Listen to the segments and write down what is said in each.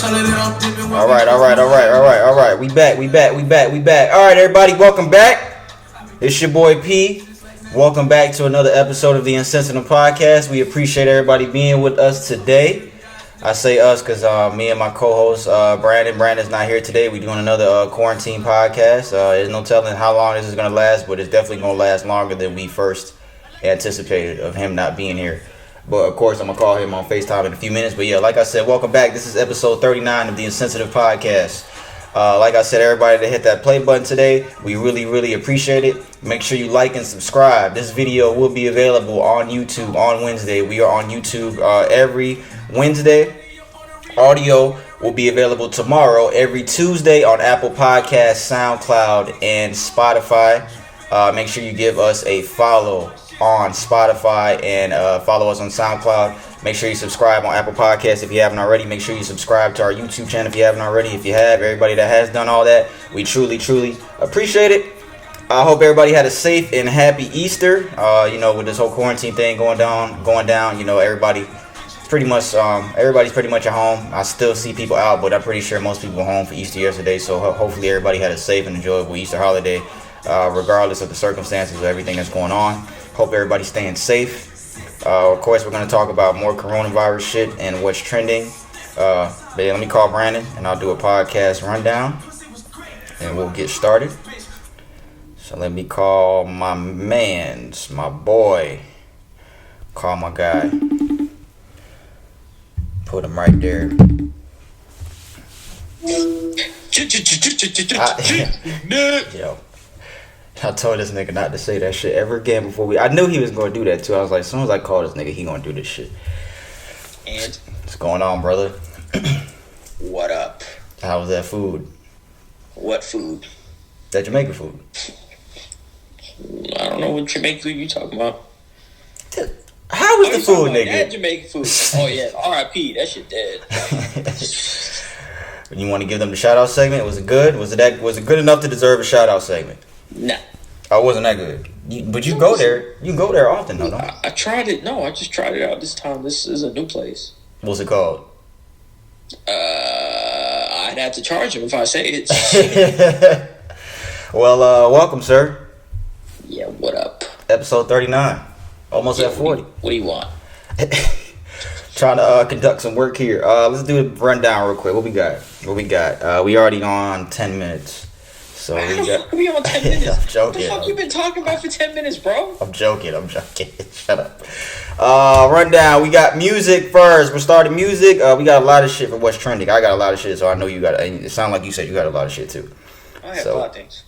All right. We back. All right, everybody, welcome back. It's your boy P. Welcome back to another episode of the Insensitive Podcast. We appreciate everybody being with us today. I say us because me and my co-host Brandon's not here today. We're doing another quarantine podcast. There's no telling how long this is going to last, but it's definitely going to last longer than we first anticipated of him not being here. But of course, I'm going to call him on FaceTime in a few minutes. But yeah, like I said, welcome back. This is episode 39 of the Insensitive Podcast. Like I said, everybody that hit that play button today, we really appreciate it. Make sure you like and subscribe. This video will be available on YouTube on Wednesday. We are on YouTube every Wednesday. Audio will be available tomorrow, every Tuesday on Apple Podcasts, SoundCloud, and Spotify. Make sure you give us a follow on Spotify and follow us on SoundCloud. Make sure you subscribe on Apple Podcasts if you haven't already. Make sure you subscribe to our YouTube channel if you haven't already. If you have, everybody that has done all that, we truly appreciate it. I hope everybody had a safe and happy Easter. With this whole quarantine thing going down, everybody's pretty much at home. I still see people out, but I'm pretty sure most people were home for Easter yesterday. So hopefully everybody had a safe and enjoyable Easter holiday, regardless of the circumstances of everything that's going on. Hope everybody's staying safe. Of course, we're going to talk about more coronavirus shit and what's trending. But yeah, let me call Brandon and I'll do a podcast rundown and we'll get started. So let me call my boy. Call my guy. Put him right there. Yo. I told this nigga not to say that shit ever again before I knew he was going to do that too. I was like, as soon as I call this nigga, he going to do this shit. And what's going on, brother? What up? How was that food? What food? That Jamaican food. I don't know what Jamaican food you talking about. How was the food, nigga? That Jamaican food. Oh yeah, R.I.P. That shit dead. You want to give them the shout out segment? Was it good? Was it good enough to deserve a shout out segment? Nah. Oh, it wasn't that good. But you go there. You can go there often, though, don't you? I tried it. No, I just tried it out this time. This is a new place. What's it called? I'd have to charge him if I say it. Well, welcome, sir. Yeah, what up? Episode 39. Almost at 40. What do you want? Trying to conduct some work here. Let's do a rundown real quick. What we got? We already on 10 minutes. So How the fuck are we on 10 minutes? I'm joking. What the fuck you been talking about for 10 minutes, bro? I'm joking. Shut up. Rundown. We got music first. We're starting music. We got a lot of shit for what's trending. I got a lot of shit, so I know you got. It sounds like you said you got a lot of shit too. I have a lot of things.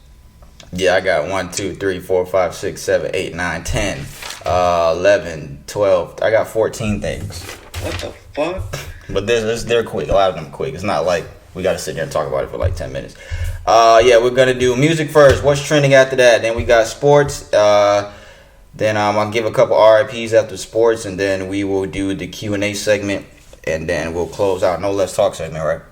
Yeah, I got 1, 2, 3, 4, 5, 6, 7, 8, 9, 10, 11, 12. I got 14 things. What the fuck? But they're quick. A lot of them quick. It's not like we got to sit there and talk about it for like 10 minutes. Yeah, we're going to do music first. What's trending after that? Then we got sports. Then I'll give a couple RIPs after sports. And then we will do the Q&A segment. And then we'll close out. No Let's Talk segment, right?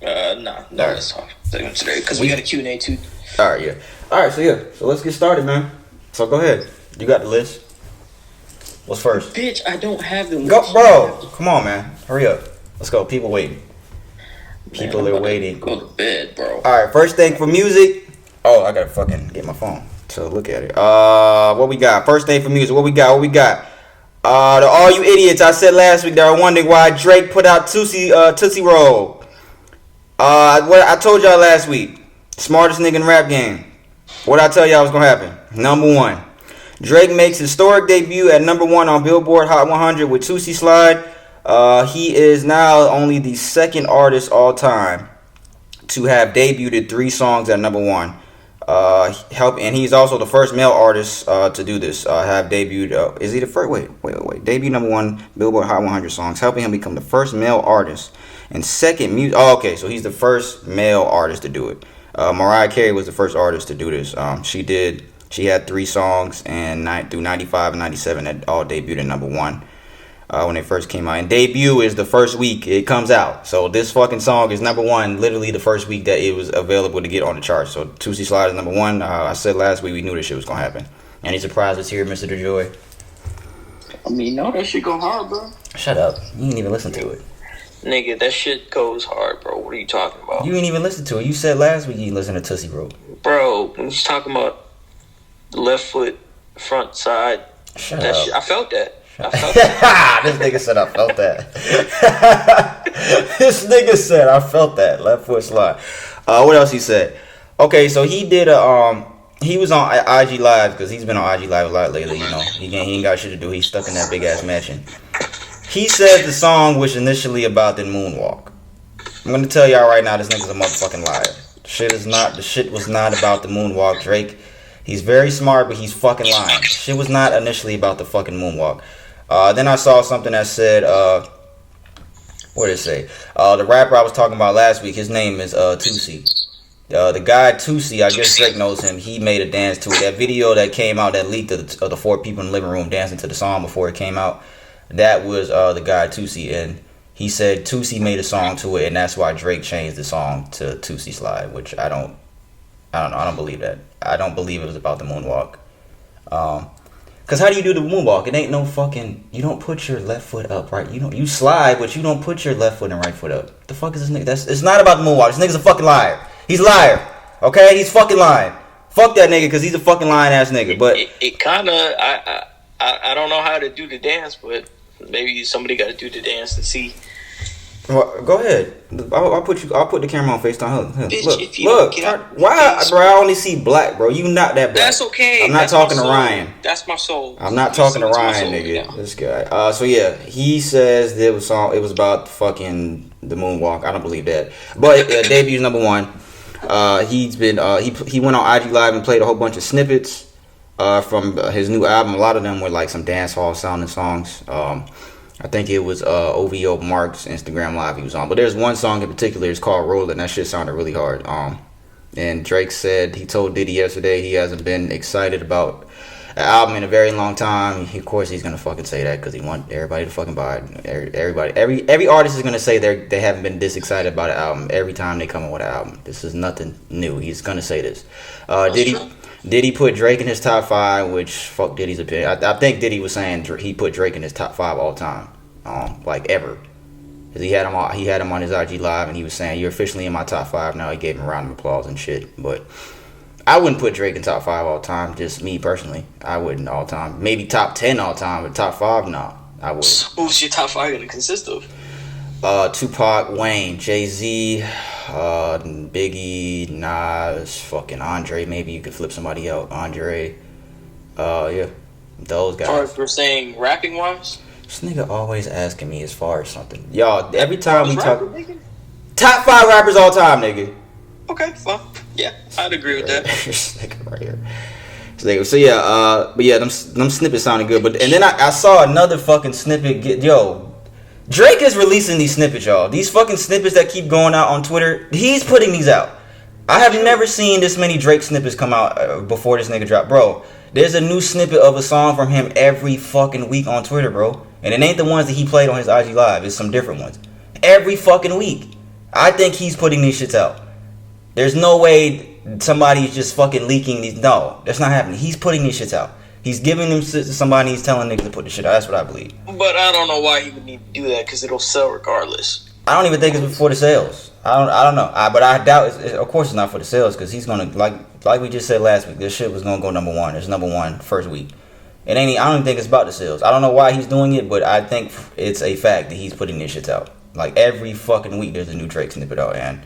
No Let's Talk segment today. Because we got a Q&A too. All right, yeah. All right, so let's get started, man. So go ahead. You got the list. What's first? Bitch, I don't have the list. Go, bro. Come on, man. Hurry up. Let's go. People waiting. People are waiting. Go to bed, bro. All right, first thing for music. Oh, I gotta fucking get my phone to look at it. What we got? First thing for music. What we got? To all you idiots, I said last week that are wondering why Drake put out Tootsie Roll. What I told y'all last week. Smartest nigga in rap game. What I tell y'all was gonna happen? Number 1. Drake makes historic debut at number 1 on Billboard Hot 100 with Toosie Slide. He is now only the second artist all time to have debuted 3 songs at number 1. And he's also the first male artist to do this. Have debuted. Is he the first? Wait. Debut number 1 Billboard Hot 100 songs, helping him become the first male artist and second music. Oh, okay. So he's the first male artist to do it. Mariah Carey was the first artist to do this. She had 3 songs and through 95 and 97 that all debuted at number 1 when they first came out. And debut is the first week it comes out. So this fucking song is number 1 literally the first week that it was available to get on the charts. So Toosie Slide is number 1. I said last week we knew this shit was gonna happen. Any surprises here, Mr. DeJoy? I mean, no, that shit go hard, bro. Shut up. You didn't even listen to it. Nigga, that shit goes hard, bro. What are you talking about? You ain't even listen to it. You said last week you listened to Toosie Roll. Bro, when you talking about left foot, front side, Shut up. I felt that. I felt that. This nigga said I felt that. This nigga said I felt that. Left foot slide. What else he said? Okay, so he did he was on IG Live because he's been on IG Live a lot lately. You know, he ain't got shit to do. He's stuck in that big ass mansion. He said the song was initially about the moonwalk. I'm gonna tell y'all right now, this nigga's a motherfucking liar. The shit was not about the moonwalk, Drake. He's very smart, but he's fucking lying. Shit was not initially about the fucking moonwalk. Then I saw something that said, what did it say? The rapper I was talking about last week, his name is Toosie. The guy Toosie, I guess Drake knows him. He made a dance to it. That video that came out that leaked of the 4 people in the living room dancing to the song before it came out. That was the guy Toosie, and he said Toosie made a song to it, and that's why Drake changed the song to Toosie Slide, which I don't know. I don't believe that. I don't believe it was about the moonwalk. Cause how do you do the moonwalk? It ain't no fucking. You don't put your left foot up, right? You slide, but you don't put your left foot and right foot up. The fuck is this nigga? It's not about the moonwalk. This nigga's a fucking liar. He's a liar. Okay, he's fucking lying. Fuck that nigga, cause he's a fucking lying ass nigga. But it kind of I don't know how to do the dance, but maybe somebody got to do the dance to see. Well, go ahead. I'll put the camera on FaceTime. Bitch, look, if you don't get out, why, bro? I only see black, bro. You not that black. That's okay. I'm not talking to Ryan. That's my soul. I'm not talking to Ryan, nigga. This guy. So yeah, he says it was about fucking the moonwalk. I don't believe that. But debut's number 1. He's been he went on IG Live and played a whole bunch of snippets from his new album. A lot of them were like some dance hall sounding songs. I think it was OVO Mark's Instagram Live he was on. But there's one song in particular, it's called Rollin'. That shit sounded really hard. And Drake said, he told Diddy yesterday he hasn't been excited about an album in a very long time. Of course he's going to fucking say that because he want everybody to fucking buy it. Every artist is going to say they haven't been this excited about an album every time they come up with an album. This is nothing new. He's going to say this. Diddy put Drake in his top 5, which fuck Diddy's opinion. I think Diddy was saying he put Drake in his top 5 all time, like ever. Cause he had him on his IG Live, and he was saying, "You're officially in my top 5 now." He gave him a round of applause and shit. But I wouldn't put Drake in top 5 all time. Just me personally, I wouldn't all time. Maybe top 10 all time, but top 5, no, I wouldn't. So who's your top 5 gonna consist of? Tupac, Wayne, Jay-Z, Biggie, Nas, fucking Andre. Maybe you could flip somebody out. Andre. Yeah. Those guys. As far as we're saying rapping wise? This nigga always asking me as far as something. Y'all, every time we talk. Nigga? Top 5 rappers all time, nigga. Okay, fine. Yeah, I'd agree with that. This nigga right here. So yeah, but yeah, them snippets sounded good. But and then I saw another fucking snippet. Drake is releasing these snippets, y'all. These fucking snippets that keep going out on Twitter, he's putting these out. I have never seen this many Drake snippets come out before this nigga drop. Bro, there's a new snippet of a song from him every fucking week on Twitter, bro. And it ain't the ones that he played on his IG Live. It's some different ones. Every fucking week. I think he's putting these shits out. There's no way somebody's just fucking leaking these. No, that's not happening. He's putting these shits out. He's giving them to somebody. He's telling niggas to put the shit out. That's what I believe. But I don't know why he would need to do that because it'll sell regardless. I don't even think it's for the sales. I don't know. But I doubt. Of course, it's not for the sales because he's gonna like we just said last week. This shit was gonna go number 1. It's number 1 first week. I don't even think it's about the sales. I don't know why he's doing it, but I think it's a fact that he's putting these shits out. Like every fucking week, there's a new Drake snippet out, and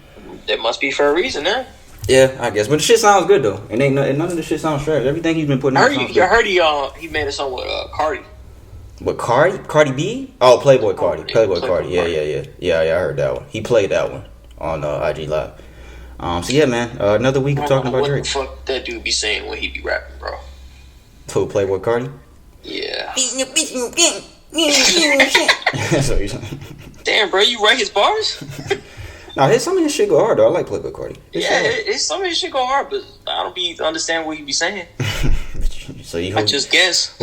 it must be for a reason, eh? Yeah, I guess. But the shit sounds good though. And none of the shit sounds trash. Everything he's been putting out. I heard he made a song with Cardi. With Cardi? Cardi B? Oh, Playboy Cardi. Playboy Cardi. Yeah, I heard that one. He played that one on IG Live. So yeah, man. Another week of talking about Drake. What the fuck that dude be saying when he be rapping, bro? To Playboy Cardi? Yeah. That's what you're saying. Damn, bro, you write his bars? Nah, some of his shit go hard though. I like Playboy Cardi. Some of his shit go hard, but I don't understand what he be saying. So I just guess.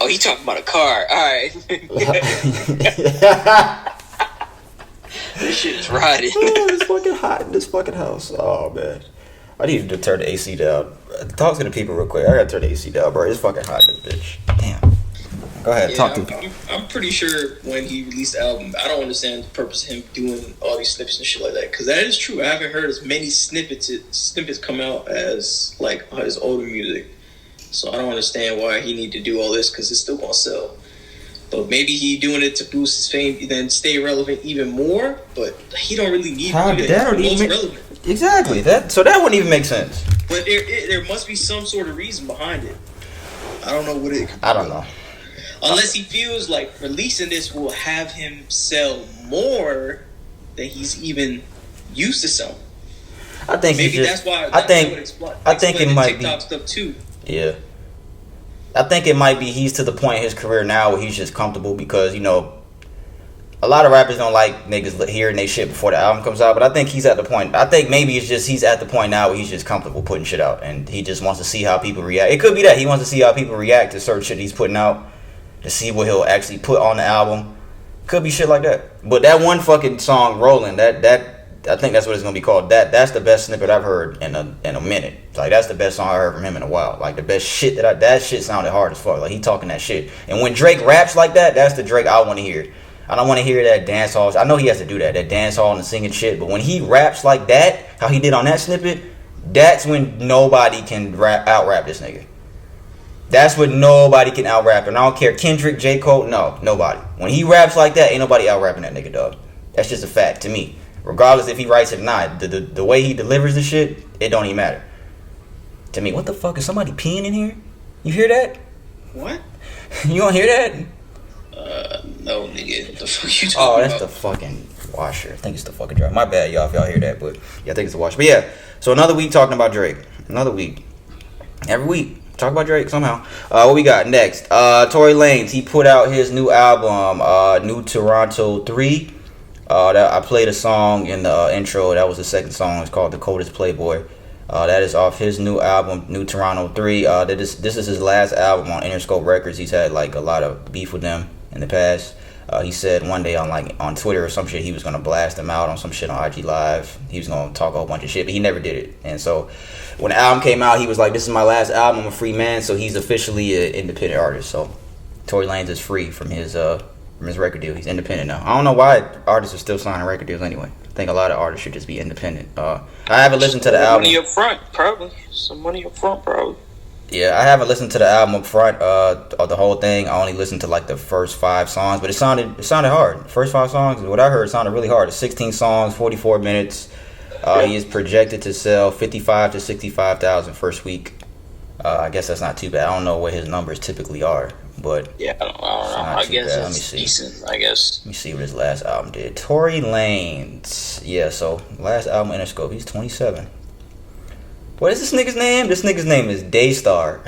Oh, he talking about a car. All right. This shit is riding. Oh, it's fucking hot in this fucking house. Oh man, I need to turn the AC down. Talk to the people real quick. I gotta turn the AC down, bro. It's fucking hot in this bitch. Damn. Go ahead, talk to me. I'm pretty sure when he released the album, I don't understand the purpose of him doing all these snippets and shit like that. Because that is true. I haven't heard as many snippets come out as like his older music. So I don't understand why he need to do all this because it's still gonna sell. But maybe he doing it to boost his fame, then stay relevant even more. But he don't really need to do that. He's relevant. Exactly. So that wouldn't even make sense. But there must be some sort of reason behind it. I don't know what it could be. I don't know. Unless he feels like releasing this will have him sell more than he's even used to selling. I think maybe that's why. I think it might TikTok stuff too. Yeah. I think it might be he's to the point in his career now where he's just comfortable because, you know, a lot of rappers don't like niggas hearing they shit before the album comes out, but I think he's at the point. I think maybe it's just he's at the point now where he's just comfortable putting shit out and he just wants to see how people react. It could be that he wants to see how people react to certain shit he's putting out to see what he'll actually put on the album. Could be shit like that. But that one fucking song, Rolling, that I think that's what it's gonna be called. That's the best snippet I've heard in a minute. Like that's the best song I heard from him in a while. Like the best shit that shit sounded hard as fuck. Like he talking that shit. And when Drake raps like that, that's the Drake I want to hear. I don't want to hear that dance hall. I know he has to do that dance hall and singing shit. But when he raps like that, how he did on that snippet, that's when nobody can out rap this nigga. That's when nobody can out rap. And I don't care Kendrick, J. Cole, no, nobody. When he raps like that, ain't nobody out rapping that nigga, dog. That's just a fact to me. Regardless if he writes it or not, the way he delivers the shit, it don't even matter. To me, what the fuck is somebody peeing in here? You hear that? What? You don't hear that? No, nigga. What the fuck you talking about? Oh, that's the fucking washer. I think it's the fucking dryer. My bad, y'all, if y'all hear that, but yeah, I think it's the washer. But yeah, so another week talking about Drake. Another week. Every week, talk about Drake somehow. What we got next? Tory Lanez, he put out his new album, New Toronto 3. That I played a song in the intro. That was the second song. It's called The Coldest Playboy. That is off his new album, New Toronto 3. This is his last album on Interscope Records. He's had like a lot of beef with them in the past. He said one day on Twitter or some shit he was gonna blast them out on some shit on IG Live. He was gonna talk a whole bunch of shit, but he never did it. And so when the album came out, he was like, "This is my last album. I'm a free man." So he's officially an independent artist. So Tory Lanez is free from his record deal. He's independent now. I don't know why artists are still signing record deals anyway. I think a lot of artists should just be independent. I haven't listened to the album. Money up front, probably. Some money up front, probably. Yeah, I haven't listened to the album up front of the whole thing. I only listened to like the first 5 songs, but it sounded hard. The first 5 songs, what I heard sounded really hard. It's 16 songs, 44 minutes. He is projected to sell 55 to 65,000 first week. I guess that's not too bad. I don't know what his numbers typically are, but yeah, I don't know. I guess it's decent. I guess. Let me see what his last album did. Tory Lanez. Yeah, so last album Interscope. He's 27. What is this nigga's name? This nigga's name is Daystar.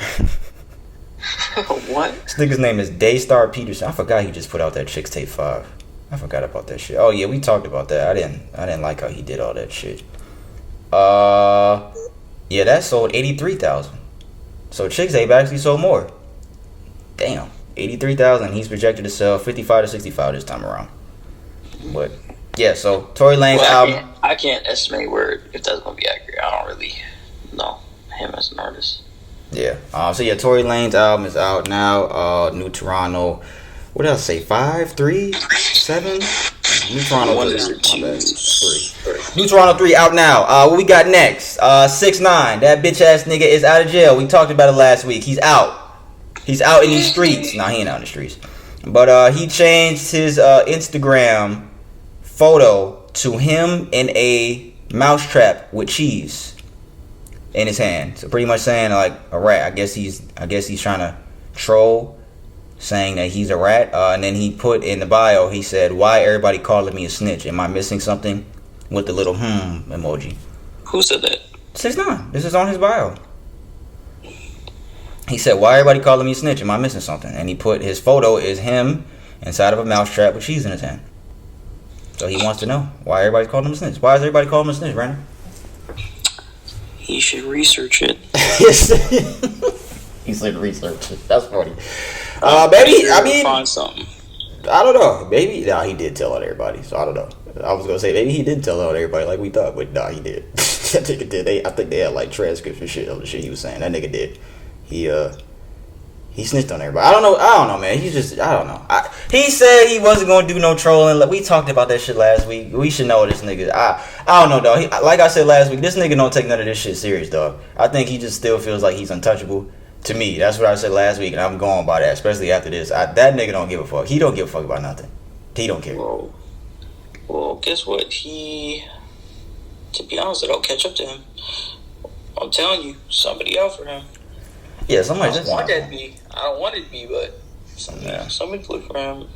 What? This nigga's name is Daystar Peterson. I forgot he just put out that Chicks Tape 5. I forgot about that shit. Oh yeah, we talked about that. I didn't like how he did all that shit. Yeah, that sold 83,000. So Chicks Tape actually sold more. Damn, 83,000. He's projected to sell 55 to 65 this time around. But yeah, so Tory Lanez album. I can't estimate if that's gonna be accurate. I don't really know him as an artist. Yeah. So yeah, Tory Lanez album is out now. New Toronto. What did I say? 5, 3, 7. New Toronto 3. My bad. 3. New Toronto 3 out now. What we got next? 6ix9ine. That bitch ass nigga is out of jail. We talked about it last week. He's out. He's out in these streets. Nah, he ain't out in the streets. But he changed his Instagram photo to him in a mousetrap with cheese in his hand. So pretty much saying like a rat. I guess he's trying to troll, saying that he's a rat. And then he put in the bio, he said, "Why everybody calling me a snitch? Am I missing something?" With the little emoji. Who said that? 6ix9ine. This is on his bio. He said, "Why everybody calling me a snitch? Am I missing something?" And he put his photo is him inside of a mousetrap with cheese in his hand. So he wants to know why everybody's calling him a snitch. Why is everybody calling him a snitch, Brandon? He should research it. He said research it. That's funny. Maybe, I mean, find something. I don't know. Maybe, nah, he did tell on everybody. So I don't know. I was gonna say maybe he didn't tell on everybody like we thought, but nah, he did. That nigga did. I think they had like transcripts and shit of the shit he was saying. That nigga did. He He snitched on everybody. I don't know, man. I don't know. He said he wasn't gonna do no trolling. We talked about that shit last week. We should know this nigga. I don't know, dog. Like I said last week, this nigga don't take none of this shit serious, dog. I think he just still feels like he's untouchable. To me, that's what I said last week, and I'm going by that, especially after this. That nigga don't give a fuck. He don't give a fuck about nothing. He don't care. Well, guess what? To be honest, it don't catch up to him. I'm telling you, somebody out for him. Yeah, somebody. I don't want that to be. I don't want it to be, but somebody look for him.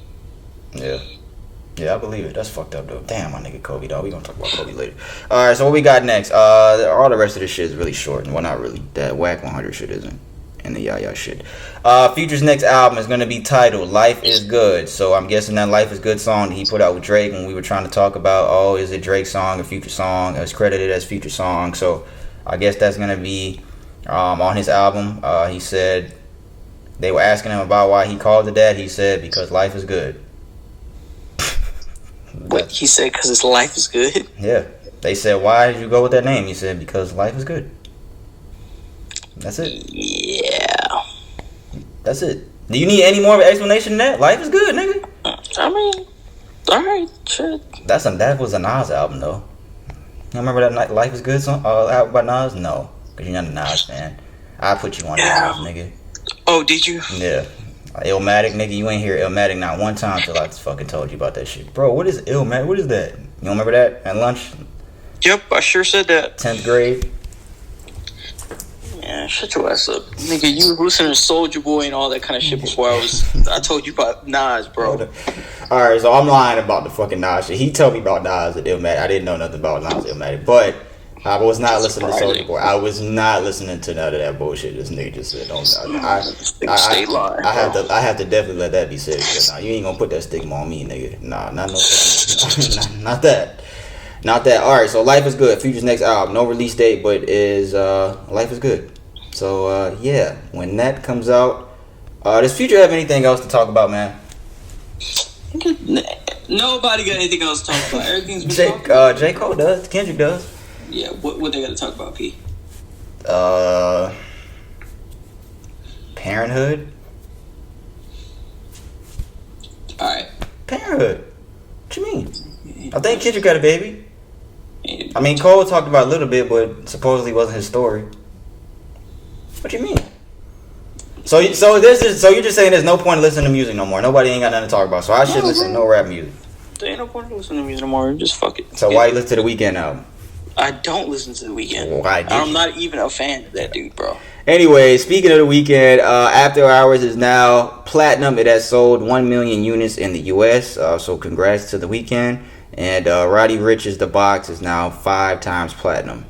Yeah, I believe it. That's fucked up though. Damn, my nigga Kobe, dog. We gonna talk about Kobe later. All right, so what we got next? All the rest of this shit is really short, and well, not really. That Wack 100 shit isn't, and the Yaya shit. Future's next album is gonna be titled "Life Is Good." So I'm guessing that "Life Is Good" song that he put out with Drake when we were trying to talk about, is it Drake's song or Future song? It's credited as Future song, so I guess that's gonna be on his album. He said they were asking him about why he called it that. He said because life is good. What he said? Because his life is good. Yeah, they said why did you go with that name? He said because life is good. That's it. Yeah. That's it. Do you need any more of an explanation than that? Life is good, nigga. I mean, all right, shit. That was a Nas album though. You remember that Life Is Good song album by Nas? No, because you're not a Nas fan. I put you on that, nigga. Oh, did you? Yeah. Illmatic, nigga, you ain't hear Illmatic not one time till I fucking told you about that shit. Bro, what is Illmatic? What is that? You don't remember that at lunch? Yep, I sure said that. 10th grade? Yeah, shut your ass up. Nigga, you were listening to Soulja Boy and all that kind of shit before I told you about Nas, bro. Alright, so I'm lying about the fucking Nas shit. He told me about Nas and Illmatic. I didn't know nothing about Nas and Illmatic, but I was not listening to Soulja Boy. I was not listening to none of that bullshit this nigga just said. I have to definitely let that be said. Because, you ain't gonna put that stigma on me, nigga. Nah, not no, not that. Not that. All right, so Life Is Good. Future's next album, no release date, but is Life Is Good. So yeah, when that comes out, does Future have anything else to talk about, man? Nobody got anything else to talk about. Everything's been talked about. J. Cole does. Kendrick does. Yeah, what they got to talk about, P? Parenthood. Alright. Parenthood. What you mean? I think Kendrick got a baby. I mean, Cole talked about it a little bit, but supposedly wasn't his story. What you mean? So you're just saying there's no point in listening to music no more. Nobody ain't got nothing to talk about, so I should listen to no rap music. There ain't no point in listening to music no more. Just fuck it. So why you listen to the Weeknd album? I don't listen to The Weeknd. Why did I'm not even a fan of that dude, bro. Anyway, speaking of The Weeknd, After Hours is now platinum. It has sold 1 million units in the U.S., so congrats to The Weeknd. And Roddy Ricch's The Box is now 5 times platinum.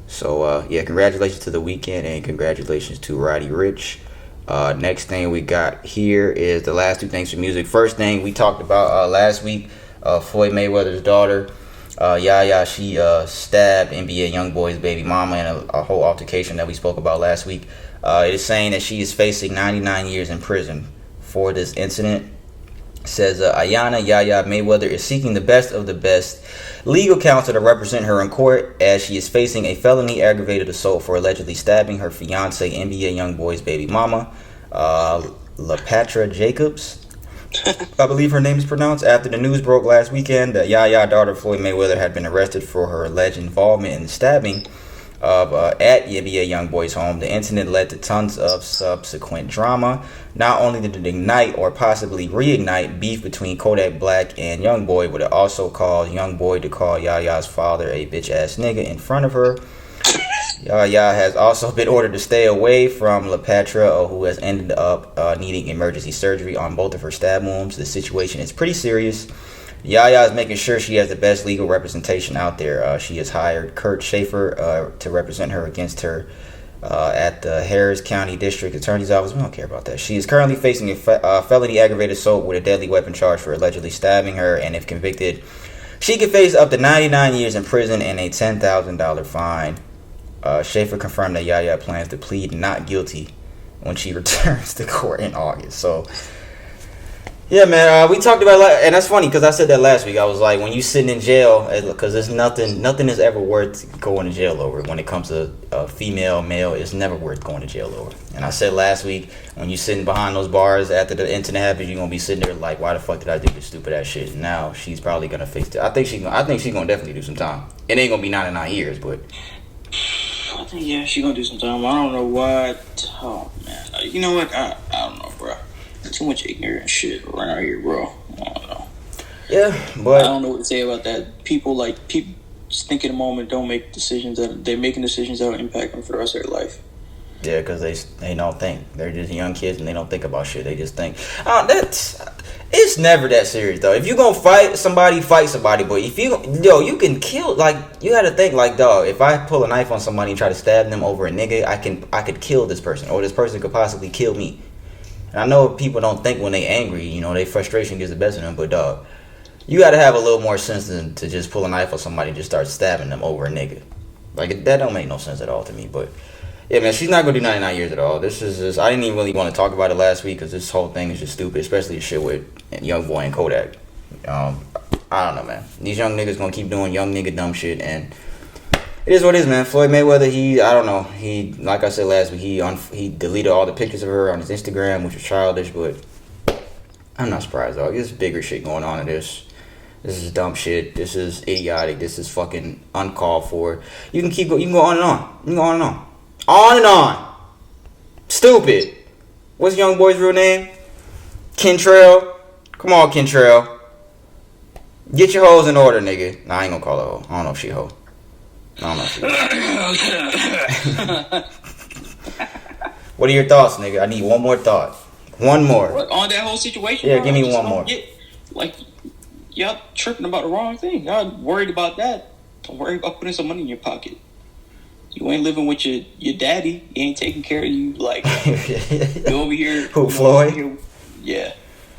So, yeah, congratulations to The Weeknd and congratulations to Roddy Ricch. Next thing we got here is the last 2 things for music. First thing we talked about last week, Floyd Mayweather's daughter. Yaya, she stabbed NBA YoungBoy's baby mama in a whole altercation that we spoke about last week. It is saying that she is facing 99 years in prison for this incident. It says Ayana Yaya Mayweather is seeking the best of the best legal counsel to represent her in court as she is facing a felony aggravated assault for allegedly stabbing her fiance NBA YoungBoy's baby mama, LaPatra Jacobs. I believe her name is pronounced. After the news broke last weekend that Yaya, daughter of Floyd Mayweather, had been arrested for her alleged involvement in the stabbing of at NBA YoungBoy's home. The incident led to tons of subsequent drama. Not only did it ignite or possibly reignite beef between Kodak Black and YoungBoy, but it also caused YoungBoy to call Yaya's father a bitch ass nigga in front of her. Yaya has also been ordered to stay away from LaPatra, who has ended up needing emergency surgery on both of her stab wounds. The situation is pretty serious. Yaya is making sure she has the best legal representation out there. She has hired Kurt Schaefer to represent her against her at the Harris County District Attorney's Office. We don't care about that. She is currently facing a felony aggravated assault with a deadly weapon charge for allegedly stabbing her, and if convicted, she could face up to 99 years in prison and a $10,000 fine. Schaefer confirmed that Yaya plans to plead not guilty when she returns to court in August. So, Yeah, man. We talked about, and that's funny because I said that last week. I was like, when you sitting in jail, because there's nothing is ever worth going to jail over. When it comes to female, male, it's never worth going to jail over. And I said last week, when you sitting behind those bars after the incident happens, you're gonna be sitting there like, why the fuck did I do this stupid ass shit? And now she's probably gonna face it. I think she's gonna definitely do some time. It ain't gonna be 99 years, but I think she's gonna do some time. I don't know what. Oh man, you know what? I don't know, bro. Too much ignorant shit around here, bro. I don't know. Yeah, but I don't know what to say about that. People just think in a moment, don't make decisions they're making decisions that will impact them for the rest of their life. Yeah, because they don't think. They're just young kids and they don't think about shit. They just think. It's never that serious though. If you gonna fight somebody. But if you can kill. Like, you had to think like, dog. If I pull a knife on somebody and try to stab them over a nigga, I could kill this person, or this person could possibly kill me. And I know people don't think when they angry, their frustration gets the best of them. But dog, you got to have a little more sense than to just pull a knife on somebody and just start stabbing them over a nigga. Like, that don't make no sense at all to me. But yeah, man, she's not gonna do 99 years at all. This is just, I didn't even really want to talk about it last week because this whole thing is just stupid, especially the shit with Young Boy and Kodak. I don't know, man. These young niggas gonna keep doing young nigga dumb shit, and it is what it is, man. Floyd Mayweather, I don't know. He, like I said last week, he deleted all the pictures of her on his Instagram, which was childish, but I'm not surprised, dog. There's bigger shit going on in this. This is dumb shit. This is idiotic. This is fucking uncalled for. You can go on and on. You can go on and on. On and on. Stupid. What's young boy's real name? Kentrell. Come on, Kentrell. Get your hoes in order, nigga. Nah, I ain't gonna call her hoe. I don't know if she hoe. I don't know. What are your thoughts, nigga? I need one more thought. One more. What, on that whole situation? Yeah, bro, give me one more. Y'all tripping about the wrong thing. Y'all worried about that. Don't worry about putting some money in your pocket. You ain't living with your daddy. He ain't taking care of you. Like, you over here. Who, Floyd? Yeah.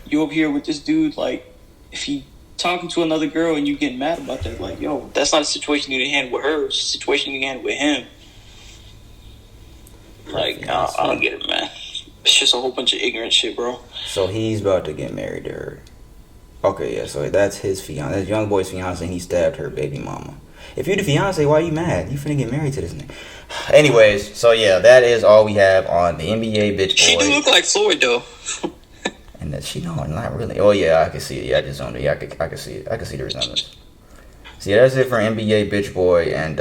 You over here with this dude, like, if he talking to another girl and you getting mad about that, like, yo, that's not a situation you need to handle with her. It's a situation you can handle with him. Like, I don't get it, man. It's just a whole bunch of ignorant shit, bro. So he's about to get married to her. Okay, yeah, so that's his fiance. That's young boy's fiance, and he stabbed her baby mama. If you the fiance, why are you mad? You finna get married to this nigga. Anyways, so yeah, that is all we have on the NBA bitch boy. She do look like Floyd, though. And that she not really. Oh yeah, I can see it. Yeah, I just zoned it. Yeah, I can see it. I can see the resemblance. So yeah, that's it for NBA bitch boy, and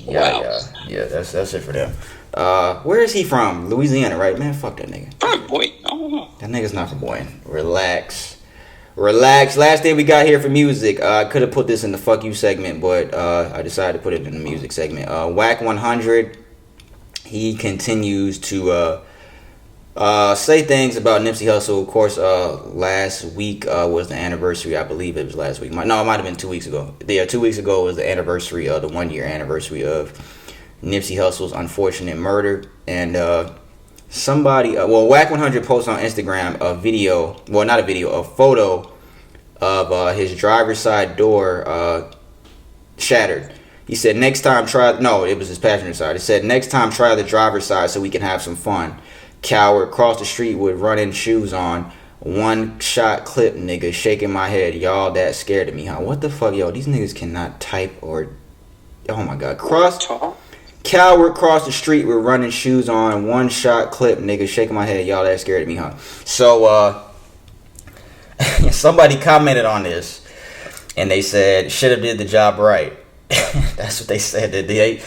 yeah, that's it for them. Where is he from? Louisiana, right? Man, fuck that nigga. Probably Boy. I don't know. That nigga's not from Boyne. Relax. Last thing we got here for music. I could have put this in the fuck you segment, but I decided to put it in the music segment. Wack 100. He continues to say things about Nipsey Hussle. Of course, last week was the anniversary. I believe it was last week. No, it might have been 2 weeks ago. Yeah, 2 weeks ago was the anniversary of the 1 year anniversary of Nipsey Hussle's unfortunate murder. And Wack 100 posts on Instagram a photo of his driver's side door shattered. He said, it was his passenger side. It said, next time try the driver's side so we can have some fun. Coward, cross the street with running shoes on. One shot clip, nigga, shaking my head. Y'all that scared of me, huh? What the fuck, yo? These niggas cannot type or... Oh my god. Coward, cross the street with running shoes on. One shot clip, nigga, shaking my head. Y'all that scared of me, huh? So, somebody commented on this. And they said, should have did the job right. That's what they said. They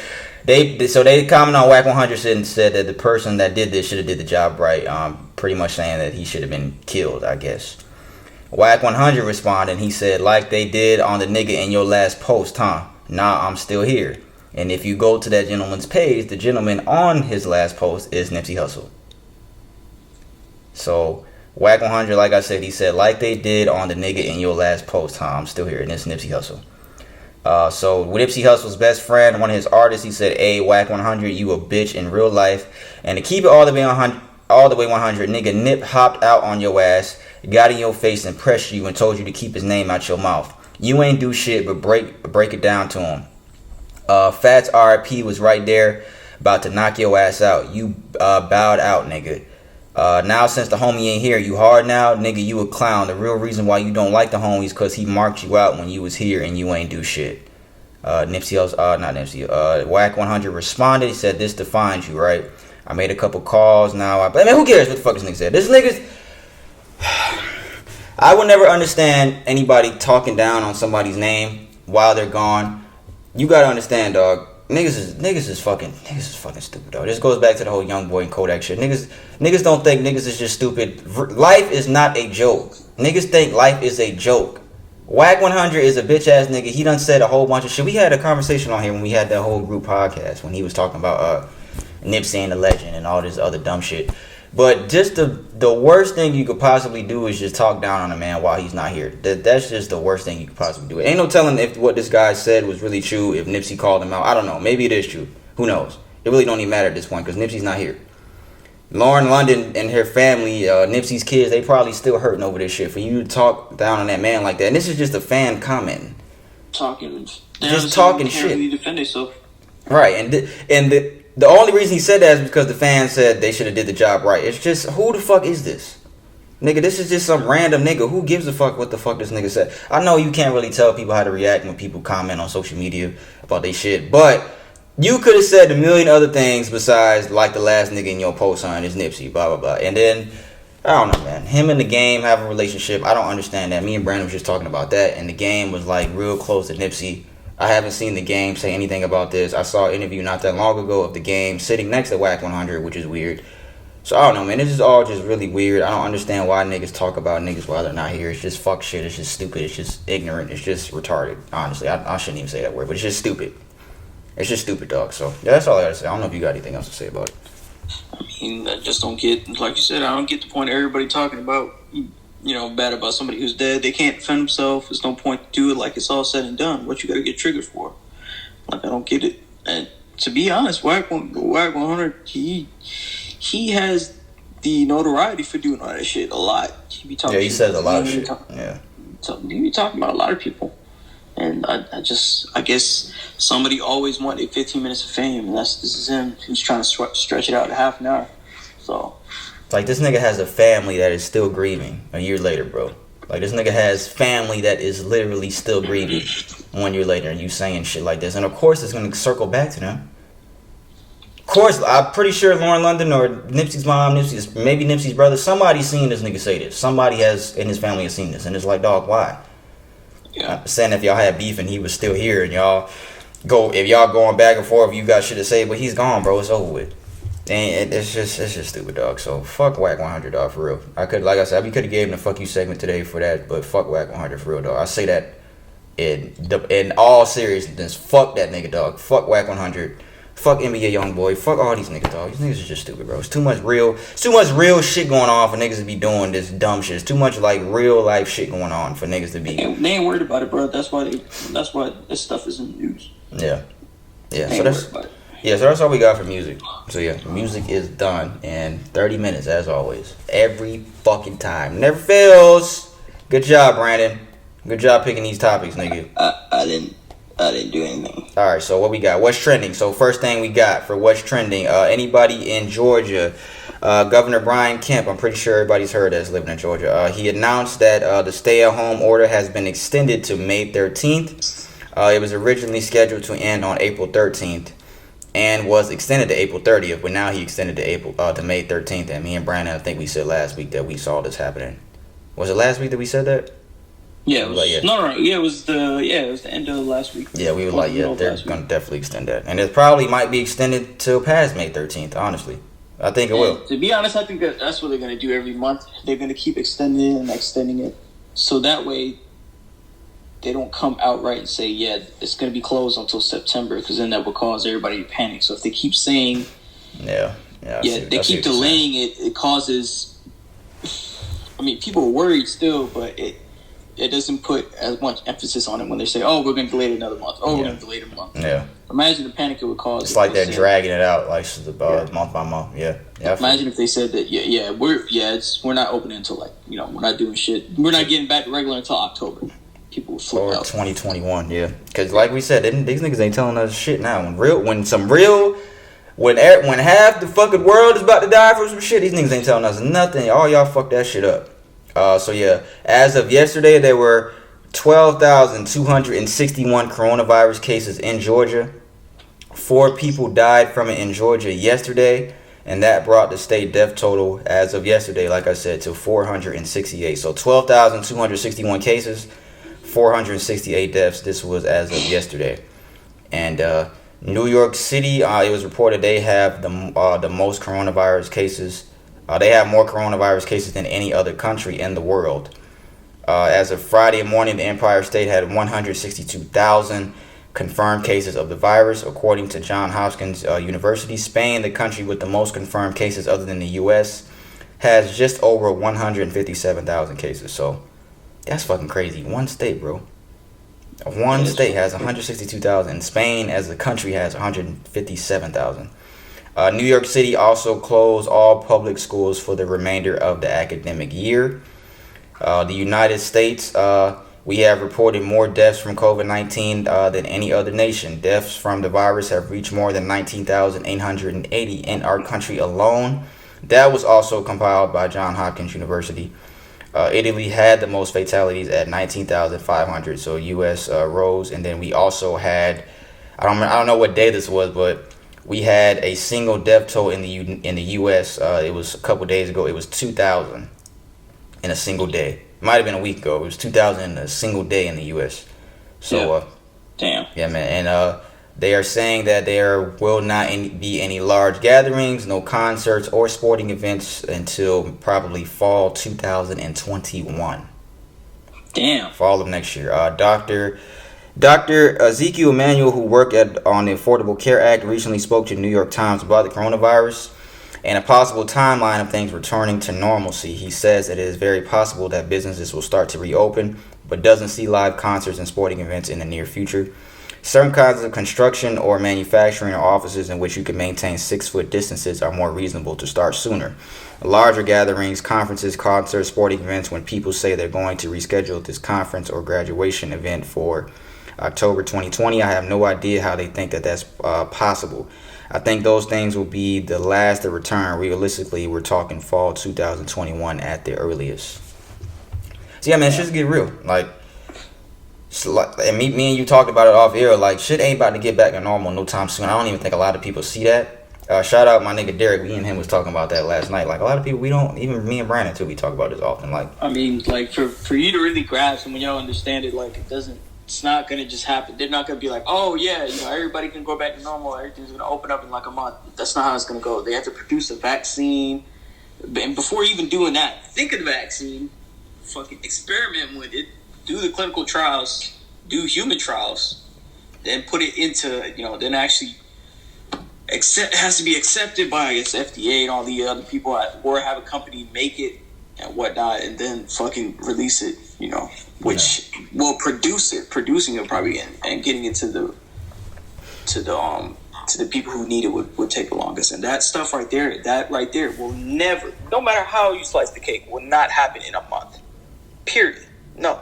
commented on Wack 100 and said that the person that did this should have did the job right. Pretty much saying that he should have been killed, I guess. Wack 100 responded. He said, like they did on the nigga in your last post, huh? Nah, I'm still here. And if you go to that gentleman's page, the gentleman on his last post is Nipsey Hussle. So Wack 100, like I said, he said, like they did on the nigga in your last post, huh? I'm still here. And it's Nipsey Hussle. So Nipsey Hussle's best friend, one of his artists, he said, "Hey, Wack 100, you a bitch in real life, and to keep it all the way 100, nigga Nip hopped out on your ass, got in your face and pressed you and told you to keep his name out your mouth. You ain't do shit but break it down to him. Fats RIP was right there, about to knock your ass out. You bowed out, nigga. Now since the homie ain't here, you hard now? Nigga, you a clown. The real reason why you don't like the homies cause he marked you out when you was here and you ain't do shit. Nipsey Hussle, not Nipsey, Wack 100 responded. He said, this defines you, right? I made a couple calls now. I mean, who cares what the fuck this nigga said? This nigga's... I would never understand anybody talking down on somebody's name while they're gone. You gotta understand, dog. Niggas is fucking stupid, dog. This goes back to the whole young boy and Kodak shit. Niggas don't think niggas is just stupid. Life is not a joke. Niggas think life is a joke. Wack 100 is a bitch ass nigga. He done said a whole bunch of shit. We had a conversation on here when we had that whole group podcast when he was talking about Nipsey and the legend and all this other dumb shit. But just the worst thing you could possibly do is just talk down on a man while he's not here. That's just the worst thing you could possibly do. Ain't no telling if what this guy said was really true, if Nipsey called him out. I don't know. Maybe it is true. Who knows? It really don't even matter at this point because Nipsey's not here. Lauren London and her family, Nipsey's kids, they probably still hurting over this shit. For you to talk down on that man like that. And this is just a fan commenting. Just talking shit. Really defend themselves. Right. The only reason he said that is because the fans said they should have did the job right. It's just, who the fuck is this? Nigga, this is just some random nigga. Who gives a fuck what the fuck this nigga said? I know you can't really tell people how to react when people comment on social media about they shit, but you could have said a million other things besides like the last nigga in your post on is Nipsey, blah, blah, blah. And then, I don't know, man. Him and the game have a relationship. I don't understand that. Me and Brandon was just talking about that, and the game was like real close to Nipsey. I haven't seen the game say anything about this. I saw an interview not that long ago of the game sitting next to Wack 100, which is weird. So I don't know, man. This is all just really weird. I don't understand why niggas talk about niggas while they're not here. It's just fuck shit. It's just stupid. It's just ignorant. It's just retarded. Honestly, I shouldn't even say that word, but it's just stupid. It's just stupid, dog. So yeah, that's all I gotta say. I don't know if you got anything else to say about it. I mean, I just don't get, like you said, I don't get the point of everybody talking about, bad about somebody who's dead. They can't defend themselves. There's no point to do it like it's all said and done. What you gotta get triggered for? Like, I don't get it. And to be honest, Wack 100, he has the notoriety for doing all that shit a lot. He be talking. Yeah, he says a lot of shit. He be talking about a lot of people. And I guess somebody always wanted 15 minutes of fame, and this is him. He's trying to stretch it out to half an hour. So, like, this nigga has a family that is still grieving a year later, bro. Like, this nigga has family that is literally still grieving 1 year later, and you saying shit like this. And of course, it's gonna circle back to them. Of course, I'm pretty sure Lauren London or Nipsey's mom, maybe Nipsey's brother, somebody's seen this nigga say this. Somebody has in his family has seen this, and it's like, dog, why? Yeah. I'm saying if y'all had beef and he was still here and if y'all going back and forth, you got shit to say, but he's gone, bro. It's over with. And it's just stupid, dog. So fuck Wack 100, dog, for real. Like I said, we could have gave him the fuck you segment today for that, but fuck Wack 100 for real, dog. I say that in all seriousness. Fuck that nigga, dog. Fuck Wack 100. Fuck NBA Youngboy. Fuck all these niggas, dog. These niggas are just stupid, bro. It's too much real shit going on for niggas to be doing this dumb shit. It's too much like real life shit going on for niggas to be. They ain't worried about it, bro. That's why this stuff is in the news. Yeah. So that's all we got for music. So yeah, music is done in 30 minutes as always. Every fucking time. Never fails. Good job, Brandon. Good job picking these topics, nigga. I didn't do anything. Alright, so what we got? What's trending? So first thing we got for what's trending, anybody in Georgia, Governor Brian Kemp, I'm pretty sure everybody's heard that's living in Georgia. He announced that the stay-at-home order has been extended to May 13th. It was originally scheduled to end on April 13th and was extended to April 30th, but now he extended to May 13th. And me and Brandon, I think we said last week that we saw this happening. Was it last week that we said that? Yeah, it was, No. Yeah, it was the end of last week. Yeah, we were like, yeah, they're gonna definitely extend that, and it probably might be extended till past May 13th. Honestly, I think it will. To be honest, I think that's what they're gonna do every month. They're gonna keep extending it and extending it, so that way they don't come outright and say, yeah, it's gonna be closed until September, because then that will cause everybody to panic. So if they keep saying, they keep delaying it, it causes. I mean, people are worried still, but it doesn't put as much emphasis on it when they say, oh, we're going to delay it another month. We're going to delay it a month. Yeah. Imagine the panic it would cause. It's like they're dragging it out, like month by month. Yeah. Imagine if they said that, we're not opening until we're not doing shit. We're not getting back to regular until October. People would flip out. 2021, yeah. Because like we said, these niggas ain't telling us shit now. When some real When half the fucking world is about to die from some shit, these niggas ain't telling us nothing. All y'all fuck that shit up. So yeah, as of yesterday, there were 12,261 coronavirus cases in Georgia. 4 people died from it in Georgia yesterday, and that brought the state death total as of yesterday, like I said, to 468. So 12,261 cases, 468 deaths. This was as of yesterday. And New York City, it was reported they have the most coronavirus cases. They have more coronavirus cases than any other country in the world. As of Friday morning, the Empire State had 162,000 confirmed cases of the virus, according to Johns Hopkins University. Spain, the country with the most confirmed cases other than the U.S., has just over 157,000 cases. So that's fucking crazy. One state, bro. One state has 162,000. Spain, as a country, has 157,000. New York City also closed all public schools for the remainder of the academic year. The United States, we have reported more deaths from COVID-19 than any other nation. Deaths from the virus have reached more than 19,880 in our country alone. That was also compiled by Johns Hopkins University. Italy had the most fatalities at 19,500, so U.S. rose. And then we also had, I don't know what day this was, but we had a single death toll in the U.S. It was a couple days ago. It was 2,000 in a single day. It might have been a week ago. It was 2,000 in a single day in the U.S. So, damn. Yeah, man. And they are saying that there will not be any large gatherings, no concerts or sporting events until probably fall 2021. Damn. Fall of next year. Dr. Ezekiel Emanuel, who worked on the Affordable Care Act, recently spoke to the New York Times about the coronavirus and a possible timeline of things returning to normalcy. He says that it is very possible that businesses will start to reopen, but doesn't see live concerts and sporting events in the near future. Certain kinds of construction or manufacturing or offices in which you can maintain 6-foot distances are more reasonable to start sooner. Larger gatherings, conferences, concerts, sporting events, when people say they're going to reschedule this conference or graduation event for October 2020, I have no idea how they think that that's possible. I think those things will be the last to return. Realistically, we're talking fall 2021 at the earliest. So yeah, man, shit's get real. And me and you talked about it off air. Like, shit ain't about to get back to normal no time soon. I don't even think a lot of people see that. Shout out my nigga Derek. Me and him was talking about that last night. Like, a lot of people, we don't, even me and Brandon too, we talk about this often. Like, I mean, like, for you to really grasp and when y'all understand it, like, it's not gonna just happen. They're not gonna be like, oh yeah, everybody can go back to normal. Everything's gonna open up in like a month. That's not how it's gonna go. They have to produce a vaccine, and before even doing that, think of the vaccine, fucking experiment with it, do the clinical trials, do human trials, then put it into, then actually it has to be accepted by, I guess, FDA and all the other people, or have a company make it and whatnot, and then fucking release it, which will produce it. Producing it probably and getting it to the people who need it would take the longest. And that stuff right there, will never, no matter how you slice the cake, will not happen in a month. Period. No.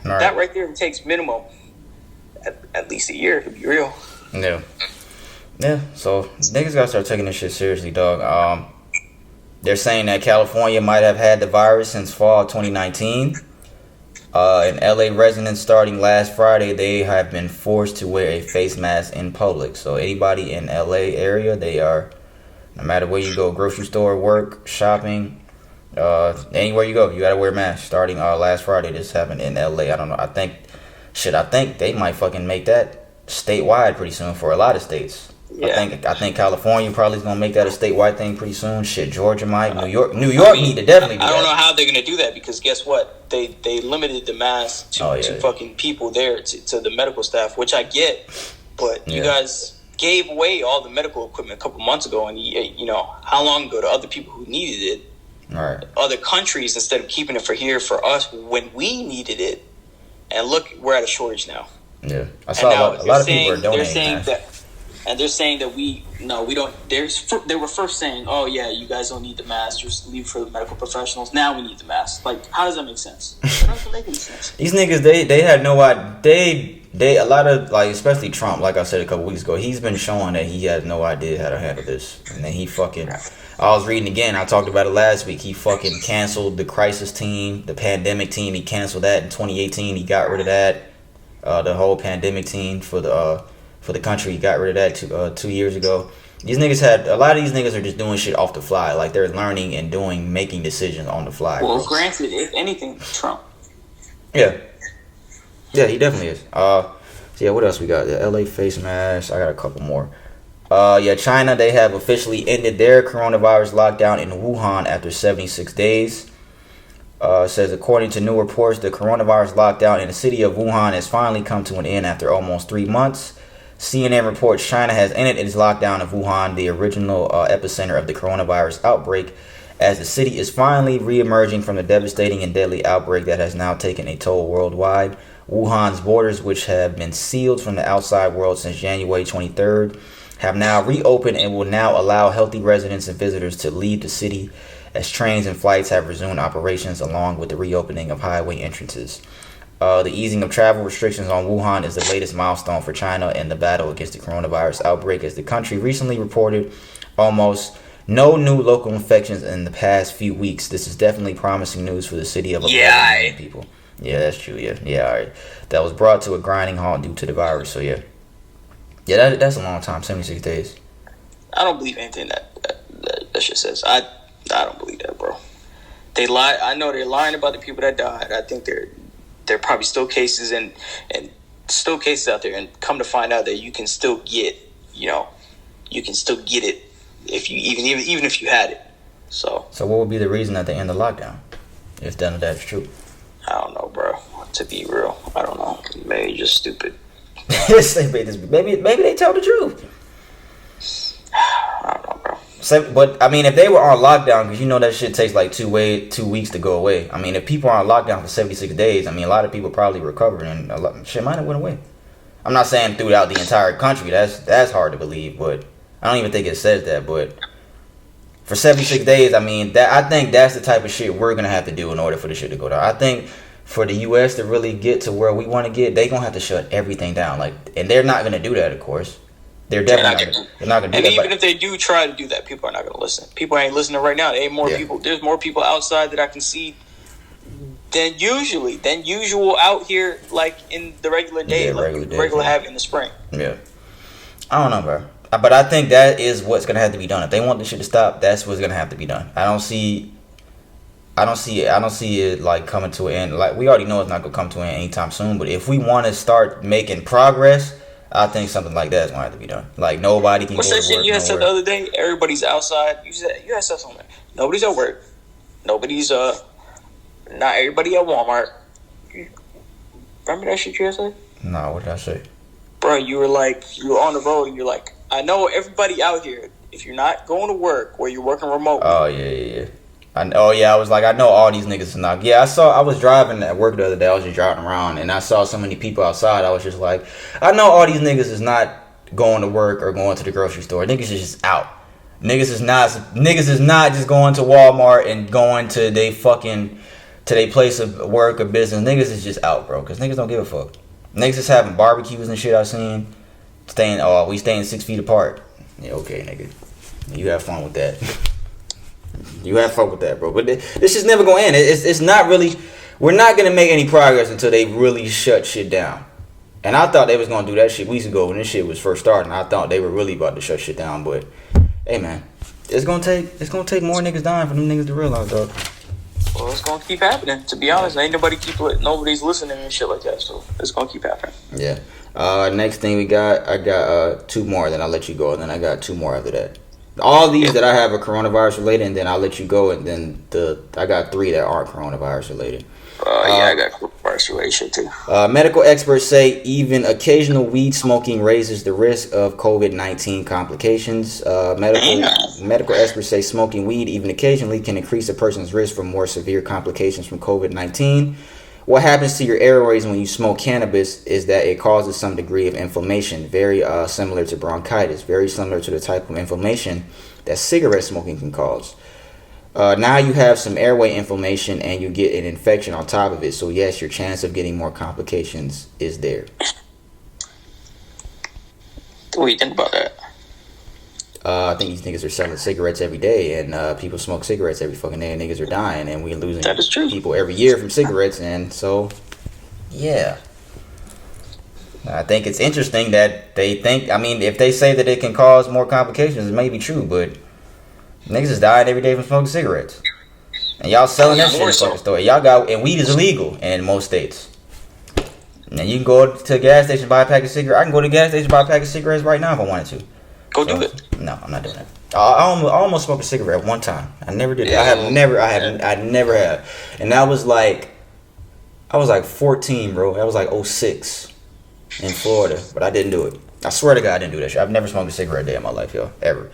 Right. That right there takes minimum at least a year, to be real. Yeah. Yeah, so niggas gotta start taking this shit seriously, dog. They're saying that California might have had the virus since fall 2019. And LA residents, starting last Friday, they have been forced to wear a face mask in public. So anybody in LA area, they are, no matter where you go, grocery store, work, shopping, anywhere you go, you gotta wear a mask. Starting last Friday, this happened in LA. I don't know. I think they might fucking make that statewide pretty soon for a lot of states. Yeah. I think California probably is gonna make that a statewide thing pretty soon. Shit, Georgia might. New York need to definitely do that. I don't know how they're gonna do that, because guess what? They limited the mask to fucking people there, to the medical staff, which I get, but you guys gave away all the medical equipment a couple months ago, and how long ago to other people who needed it, right? Other countries, instead of keeping it for us when we needed it, and look, we're at a shortage now. Yeah, I saw a lot of people are donating. They're saying that. And they're saying that we don't. They were first saying, "Oh yeah, you guys don't need the mask. Just leave for the medical professionals." Now we need the mask. Like, how does that make sense? That doesn't make any sense. These niggas, they had no idea. a lot of, like, especially Trump, like I said a couple weeks ago, he's been showing that he has no idea how to handle this. And then he fucking, I was reading again, I talked about it last week, he fucking canceled the crisis team, the pandemic team, he canceled that in 2018, he got rid of that, the whole pandemic team for the country, he got rid of that 2 years ago. These niggas a lot of these niggas are just doing shit off the fly, like they're learning and making decisions on the fly. Well, granted, if anything, Trump. Yeah, he definitely is. So yeah, what else we got? The LA face mask. I got a couple more. China, they have officially ended their coronavirus lockdown in Wuhan after 76 days. Says according to new reports, the coronavirus lockdown in the city of Wuhan has finally come to an end after almost 3 months. CNN reports China has ended its lockdown of Wuhan, the original epicenter of the coronavirus outbreak, as the city is finally re-emerging from the devastating and deadly outbreak that has now taken a toll worldwide. Wuhan's borders, which have been sealed from the outside world since January 23rd, have now reopened and will now allow healthy residents and visitors to leave the city as trains and flights have resumed operations along with the reopening of highway entrances. The easing of travel restrictions on Wuhan is the latest milestone for China in the battle against the coronavirus outbreak, as the country recently reported almost no new local infections in the past few weeks. This is definitely promising news for the city of 11 million people. Yeah, that's true. Yeah, all right. That was brought to a grinding halt due to the virus. So yeah, that's a long time. 76 days. I don't believe anything that shit says. I don't believe that, bro. They lie. I know they're lying about the people that died. I think there are probably still cases and still cases out there, and come to find out that you can still get, you can still get it if you even if you had it. So what would be the reason that they end the lockdown if none of that is true? I don't know, bro. To be real, I don't know. Maybe just stupid. Maybe they tell the truth. I don't know, bro. But I mean, if they were on lockdown, because you know that shit takes like 2 weeks to go away. I mean, if people are on lockdown for 76 days, I mean, a lot of people probably recovered and shit might have went away. I'm not saying throughout the entire country. That's hard to believe, but I don't even think it says that. But for 76 days, I mean, I think that's the type of shit we're gonna have to do in order for the shit to go down. I think for the U.S. to really get to where we want to get, they're gonna have to shut everything down. And they're not gonna do that, of course. They're definitely not gonna do that. And even if they do try to do that, people are not gonna listen. People ain't listening right now. There ain't more people. There's more people outside that I can see than usual out here, like in the regular day, regular have in the spring. Yeah, I don't know, bro. But I think that is what's gonna have to be done. If they want this shit to stop, that's what's gonna have to be done. I don't see it like coming to an end. Like, we already know it's not gonna come to an end anytime soon. But if we want to start making progress, I think something like that is gonna have to be done. Like, nobody can. What's go that to shit work you had said the nowhere. other day? Everybody's outside. You had said something. Nobody's at work. Nobody's not everybody at Walmart. Remember that shit you had said? No, what did I say? Bro, you were on the road and you're like, I know everybody out here. If you're not going to work, where you're working remotely. Oh yeah. I was like, I know all these niggas is not. Yeah, I was driving at work the other day. I was just driving around and I saw so many people outside. I was just like, I know all these niggas is not going to work or going to the grocery store. Niggas is just out. Niggas is not just going to Walmart and going to their place of work or business. Niggas is just out, bro. Cause niggas don't give a fuck. Niggas is having barbecues and shit. I've seen we staying 6 feet apart. Yeah, okay, nigga. You have fun with that. You have fun with that, bro. But this is never gonna end. It's not really. We're not gonna make any progress until they really shut shit down. And I thought they was gonna do that shit weeks ago when this shit was first starting. I thought they were really about to shut shit down. But hey, man, it's gonna take more niggas dying for them niggas to realize, dog. Well, it's gonna keep happening. To be honest, ain't nobody's listening and shit like that. So it's gonna keep happening. Yeah. Next thing I got 2 more. Then I'll let you go, and then I got 2 more after that. All these that I have are coronavirus related, and then I'll let you go, and then I got 3 that aren't coronavirus related. I got coronavirus related shit too. Medical experts say even occasional weed smoking raises the risk of COVID-19 complications. Medical experts say smoking weed even occasionally can increase a person's risk for more severe complications from COVID-19. What happens to your airways when you smoke cannabis is that it causes some degree of inflammation, very similar to bronchitis, very similar to the type of inflammation that cigarette smoking can cause. Now you have some airway inflammation and you get an infection on top of it. So yes, your chance of getting more complications is there. What do you think about that? I think these niggas are selling cigarettes every day, and people smoke cigarettes every fucking day, and niggas are dying, and we're losing That is true. people every year from cigarettes, and so, yeah. I think it's interesting that they think, I mean, if they say that it can cause more complications, it may be true, but niggas is dying every day from smoking cigarettes. And y'all selling that shit in the fucking store. Y'all got, and weed is illegal in most states. And you can go to a gas station and buy a pack of cigarettes. I can go to a gas station and buy a pack of cigarettes right now if I wanted to. Go do it. No, I'm not doing that. I almost smoked a cigarette one time. I never did it. I never have. And that was like, I was like 14, bro. That was like 06 in Florida. But I didn't do it. I swear to God, I didn't do that shit. I've never smoked a cigarette a day in my life, yo. Ever.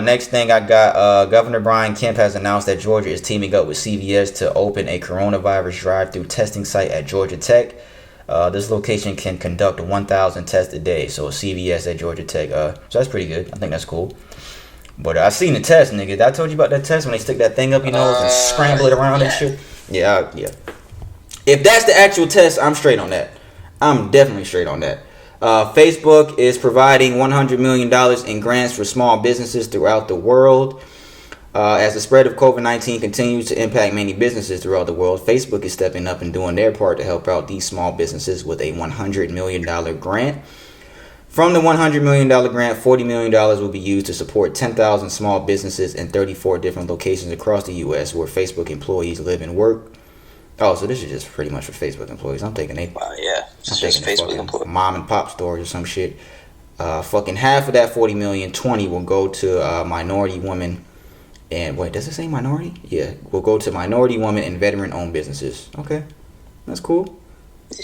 Next thing I got, Governor Brian Kemp has announced that Georgia is teaming up with CVS to open a coronavirus drive-through testing site at Georgia Tech. This location can conduct 1,000 tests a day. So CVS at Georgia Tech. So that's pretty good. I think that's cool. But I seen the test, nigga. I told you about that test when they stick that thing up your nose and scramble it around and shit. Yeah. If that's the actual test, I'm straight on that. I'm definitely straight on that. Facebook is providing $100 million in grants for small businesses throughout the world. As the spread of COVID-19 continues to impact many businesses throughout the world, Facebook is stepping up and doing their part to help out these small businesses with a $100 million grant. From the $100 million grant, $40 million will be used to support 10,000 small businesses in 34 different locations across the U.S. where Facebook employees live and work. Oh, so this is just pretty much for Facebook employees. I'm thinking It's just Facebook employees. Mom and pop stores or some shit. Fucking half of that 40 million, 20 will go to minority women. And wait, does it say minority? Yeah, will go to minority women and veteran-owned businesses. Okay, that's cool.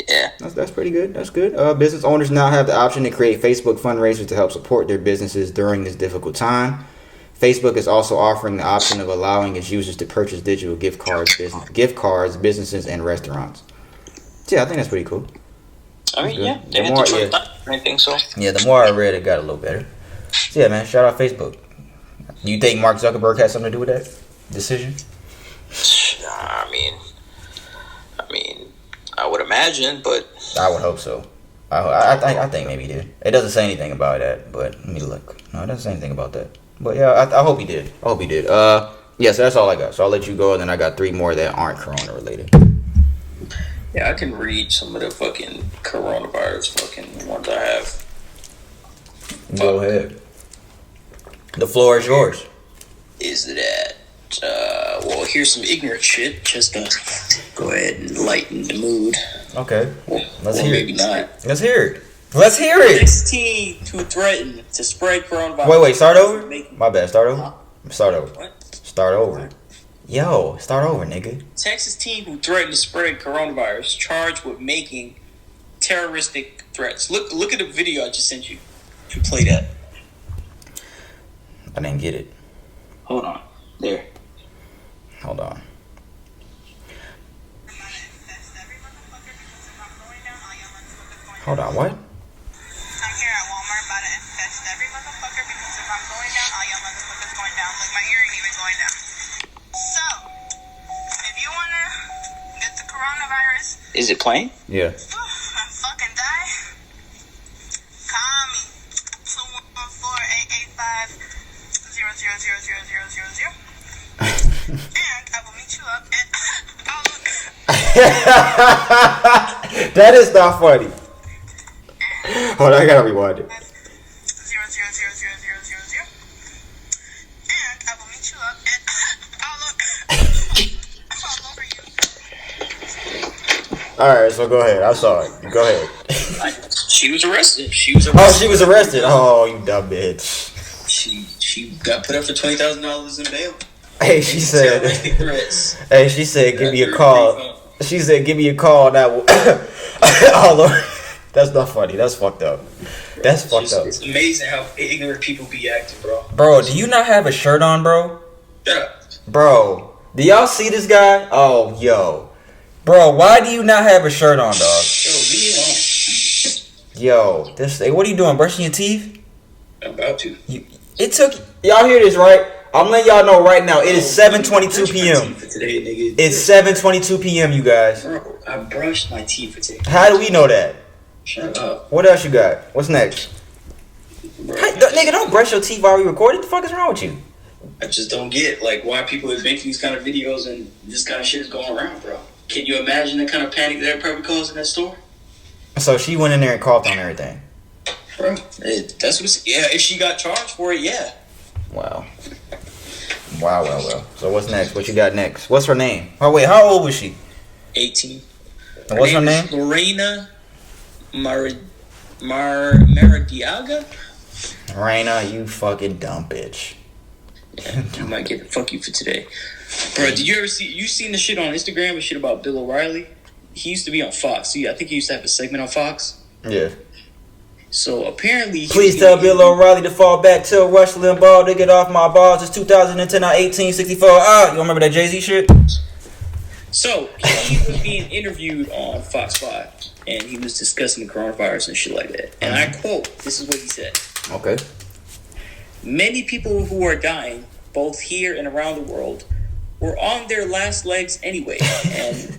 Yeah, that's pretty good. That's good. Business owners now have the option to create Facebook fundraisers to help support their businesses during this difficult time. Facebook is also offering the option of allowing its users to purchase digital gift cards, businesses, and restaurants. So yeah, I think that's pretty cool. I mean, yeah. The more I read, it got a little better. So yeah, man, shout out Facebook. Do you think Mark Zuckerberg has something to do with that decision? I mean, I would imagine, but I would hope so. I think maybe he did. It doesn't say anything about that, but let me look. No, it doesn't say anything about that. But yeah, I hope he did. Yeah, so that's all I got. So I'll let you go, and then I got 3 more that aren't corona related. Yeah, I can read some of the fucking coronavirus fucking ones I have. Go ahead. The floor is yours. Is that, well, here's some ignorant shit, just to go ahead and lighten the mood. Okay. Let's hear maybe it. Not. Let's hear it. Let's hear it. 16 who threatened to spread coronavirus. Wait, start over? My bad, start over? Huh? Start over. What? Start over. Yo, start over, nigga. Texas teen who threatened to spread coronavirus charged with making terroristic threats. Look at the video I just sent you. You play that. I didn't get it. Hold on. There. Hold on. Hold on, what? I'm here at Walmart about to infest every motherfucker because if I'm going down, all y'all motherfuckers going down. Look, my ear ain't even going down. So, if you wanna get the coronavirus, Is it playing? Yeah. and fucking die, call me. 214-885-000000. And I will meet you up at That is not funny. Hold on, I gotta rewind it. 000000. And I will meet you up at all over you. Alright, so go ahead. I'm sorry. Go ahead. She was arrested. Oh, she was arrested. Oh, you dumb bitch. She got put up for $20,000 in bail. Hey, she said. Threats. Hey, she said, give me a call. She said, give me a call. And I will. Oh Lord, that's not funny. That's fucked up. That's fucked up. It's amazing how ignorant people be acting, bro. Bro, do you not have a shirt on, bro? Shut up. Bro, do y'all see this guy? Oh, yo. Bro, why do you not have a shirt on, dog? Yo, leave me Yo, what are you doing? Brushing your teeth? alone. I'm about to. It took y'all hear this, right? I'm letting y'all know right now. It is 7:22 p.m. Today, nigga. It's 7:22 p.m. You guys. Bro, I brushed my teeth for today. How do we know that? Shut up. What else you got? What's next? Bro, Hey, nigga, don't brush your teeth while we recording. What the fuck is wrong with you? I just don't get like why people are making these kind of videos and this kind of shit is going around, bro. Can you imagine the kind of panic that probably caused in that store? So she went in there and coughed on everything. Bro, that's what. Yeah, if she got charged for it, yeah. Wow. Well. So what's next? What you got next? What's her name? Oh wait, how old was she? 18. And what's her name? Lorena Maradiaga. Raina, you fucking dumb bitch. Yeah, you might get a fuck you for today. Bro, did you ever seen the shit on Instagram and shit about Bill O'Reilly? He used to be on Fox. I think he used to have a segment on Fox. Yeah. So apparently... Please tell Bill O'Reilly to fall back, tell Rush Limbaugh to get off my balls. It's 2010, not 1864. You remember that Jay-Z shit? So, he was being interviewed on Fox 5, and he was discussing the coronavirus and shit like that. And I quote, this is what he said. Okay. Many people who are dying, both here and around the world, were on their last legs anyway. And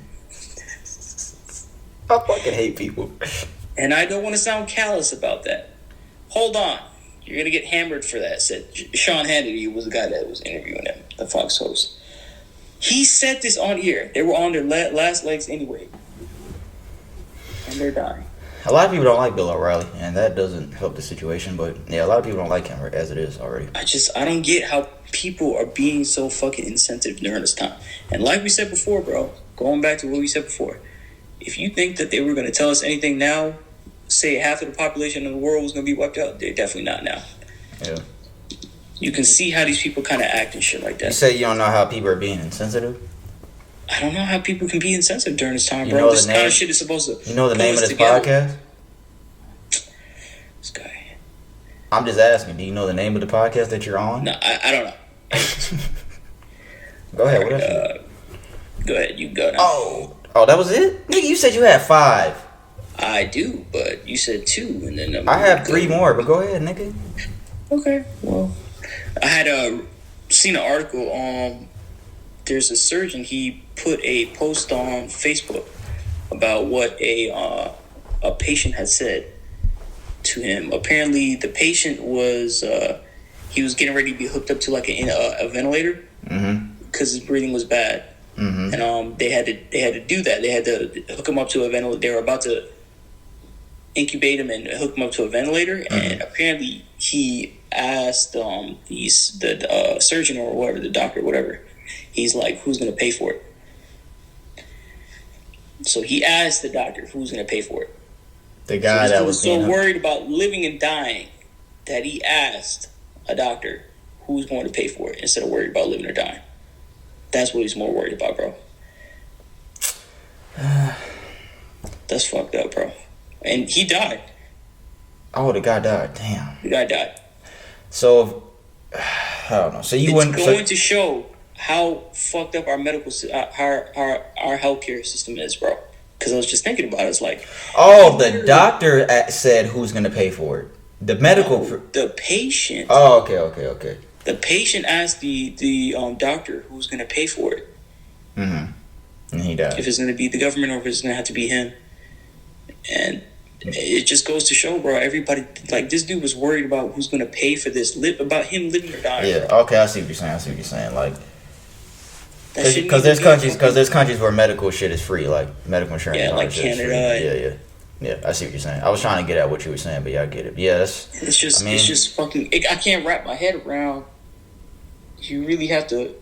I fucking hate people. And I don't want to sound callous about that. Hold on. You're going to get hammered for that, said Sean Hannity was the guy that was interviewing him, the Fox host. He said this on air. They were on their last legs anyway. And they're dying. A lot of people don't like Bill O'Reilly, and that doesn't help the situation, but yeah, a lot of people don't like him as it is already. I don't get how people are being so fucking insensitive during this time. And like we said before, bro, going back to what we said before, if you think that they were going to tell us anything now, say half of the population of the world was going to be wiped out, they're definitely not now. Yeah. You can see how these people kind of act and shit like that. You say you don't know how people are being insensitive? I don't know how people can be insensitive during this time, You bro. know This the kind name- of shit is supposed to... You know the pull name of us this together. podcast? This guy. I'm just asking, do you know the name of the podcast that you're on? No, I don't know. Go ahead, what else? Go ahead, you go now. Oh, that was it? Nigga, you said you had 5. I do, but you said 2, and then... I have 3 more, but go ahead, nigga. Okay, well... I had seen an article on... There's a surgeon, he put a post on Facebook about what a patient had said to him. Apparently, the patient was... he was getting ready to be hooked up to like a ventilator because his breathing was bad. And they had to do that. They had to hook him up to a ventilator. They were about to incubate him and hook him up to a ventilator. And apparently, he asked the surgeon or whatever, the doctor, whatever. He's like, "Who's going to pay for it?" So he asked the doctor, "Who's going to pay for it?" The guy that was so worried about living and dying that he asked a doctor who's going to pay for it instead of worried about living or dying. That's what he's more worried about, bro. That's fucked up, bro. And he died. Oh, the guy died. Damn. The guy died. So, I don't know. So you wouldn't... It's going to show how fucked up our medical... our healthcare system is, bro. Because I was just thinking about it. It's like... Oh, the doctor said who's going to pay for it. The medical... the patient... Oh, okay. The patient asked the doctor who's going to pay for it. And he died. If it's going to be the government or if it's going to have to be him. And it just goes to show, bro, everybody... Like, this dude was worried about who's going to pay for this. About him living or dying. Yeah, bro. okay, I see what you're saying. Like... That shit Because needs to there's be- countries where medical shit is free, like medical insurance. Yeah, and all like that shit is free. Canada. Yeah. I see what you're saying. I was trying to get at what you were saying, but yeah, I get it. Yeah, It's just fucking... I can't wrap my head around... You really have to...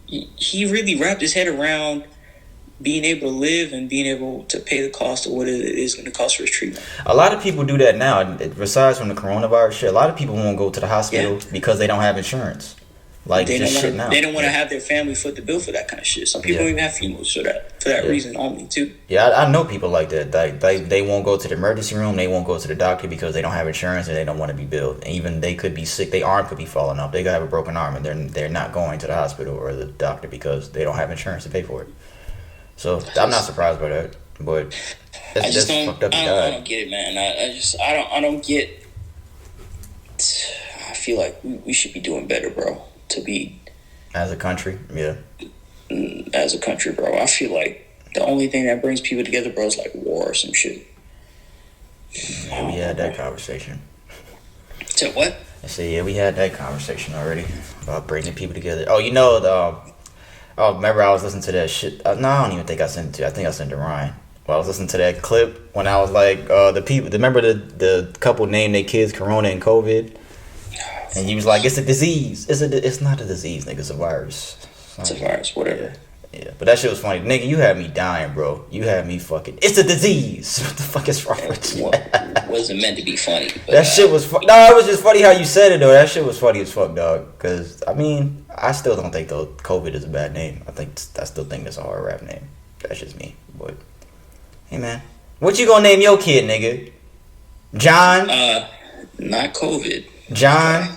He really wrapped his head around being able to live and being able to pay the cost of what it is going to cost for his treatment. A lot of people do that now. Besides from the coronavirus shit, a lot of people won't go to the hospital because they don't have insurance. Like, They just don't shit wanna, now. They don't want to have their family foot the bill for that kind of shit. Some people don't even have funerals for that reason only, too. Yeah, I know people like that. They won't go to the emergency room. They won't go to the doctor because they don't have insurance and they don't want to be billed. And even they could be sick. Their arm could be falling off. They could have a broken arm and they're not going to the hospital or the doctor because they don't have insurance to pay for it. So I'm not surprised by that. But that's fucked up. I don't get it, man. I don't get. I feel like we should be doing better, bro. To be as a country, yeah. As a country, bro, I feel like the only thing that brings people together, bro, is like war or some shit. Yeah, we had that conversation. To what? I said, yeah, we had that conversation already about bringing people together. Oh, you know, remember I was listening to that shit. No, I don't even think I sent it to you. I think I sent it to Ryan. Well, I was listening to that clip when I was like, the people, remember the couple named their kids Corona and COVID? And you was like, it's a disease. It's not a disease, nigga. It's a virus. It's a virus, whatever. Yeah, but that shit was funny. Nigga, you had me dying, bro. You had me fucking... It's a disease. What the fuck is wrong with you? Wasn't meant to be funny. But, that shit was... No, it was just funny how you said it, though. That shit was funny as fuck, dog. Because, I mean, I still don't think, though, COVID is a bad name. I still think that's a hard rap name. That's just me. But, hey, man. What you gonna name your kid, nigga? John? Not COVID. John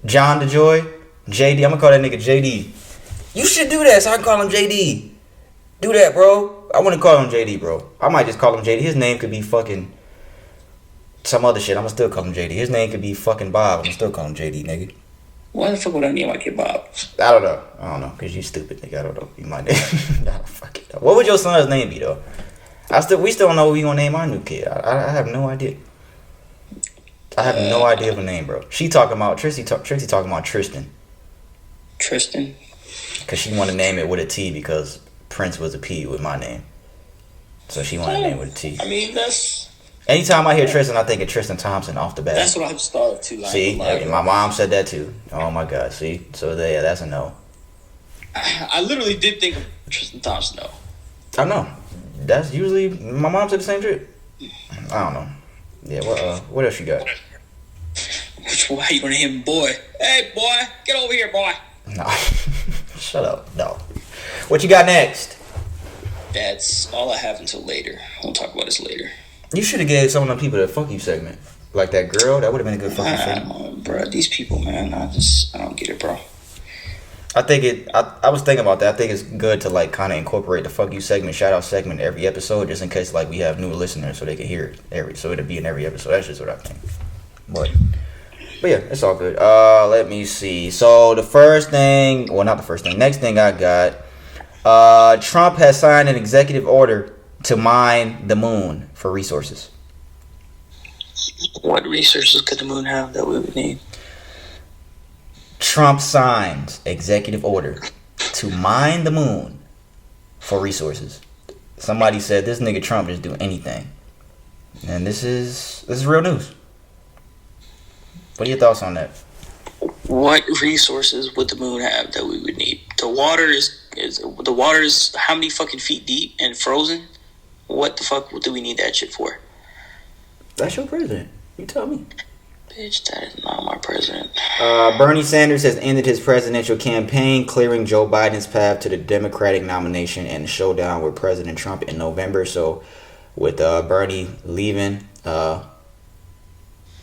DeJoy? JD? I'm gonna call that nigga JD. You should do that so I can call him JD. Do that, bro. I wouldn't call him JD, bro. I might just call him JD. His name could be fucking some other shit. I'm gonna still call him JD. His name could be fucking Bob. I'm gonna still call him JD, nigga. Why the fuck would I name my kid Bob? I don't know. Cause you stupid, nigga. I don't know. You might name. I don't fucking know. What would your son's name be, though? We still don't know what we gonna name our new kid. I have no idea. I have no idea of a name, bro. She talking about Trixie talking about Tristan. Tristan. Cause she want to name it with a T because Prince was a P with my name, so she want to name it with a T. I mean, that's. Anytime I hear Tristan, I think of Tristan Thompson off the bat. That's what I just thought too. Like, see, my mom said that too. Oh my god, see, so yeah, that's a no. I literally did think of Tristan Thompson though. I know. That's usually my mom said the same shit. I don't know. Yeah, what else you got? Why you gonna name him boy? Hey boy, get over here, boy. No. Shut up. No. What you got next? That's all I have until later. We'll talk about this later. You should have gave some of them people the fuck you segment. Like that girl, that would have been a good fucking segment. Bro, these people, man, I don't get it, bro. I was thinking about that. I think it's good to like kind of incorporate the fuck you segment, shout out segment every episode, just in case like we have new listeners so they can hear it so it'll be in every episode. That's just what I think. But yeah, it's all good. Let me see. So next thing I got, Trump has signed an executive order to mine the moon for resources. What resources could the moon have that we would need? Trump signs executive order to mine the moon for resources. Somebody said this nigga Trump just do anything. And this is real news. What are your thoughts on that? What resources would the moon have that we would need? The water is how many fucking feet deep and frozen? What the fuck do we need that shit for? That's your president. You tell me. Bitch, that is not my president. Bernie Sanders has ended his presidential campaign, clearing Joe Biden's path to the Democratic nomination and the showdown with President Trump in November. So, with Bernie leaving, yeah,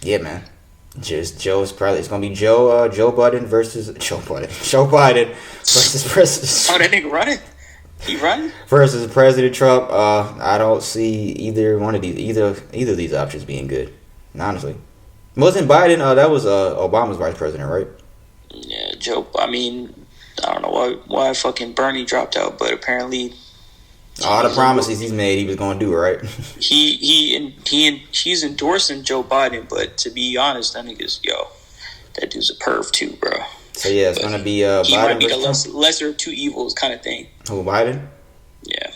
man. It's gonna be Joe Biden versus President. Oh, that nigga running? He running? Versus President Trump. I don't see either of these options being good. Honestly, wasn't Biden? That was Obama's vice president, right? Yeah, Joe. I mean, I don't know why fucking Bernie dropped out, but apparently. All the promises he's made, he was going to do, right? He's endorsing Joe Biden, but to be honest, that dude's a perv too, bro. So yeah, it's going to be he Biden. Might be the lesser of two evils kind of thing. Who, Biden? Yeah.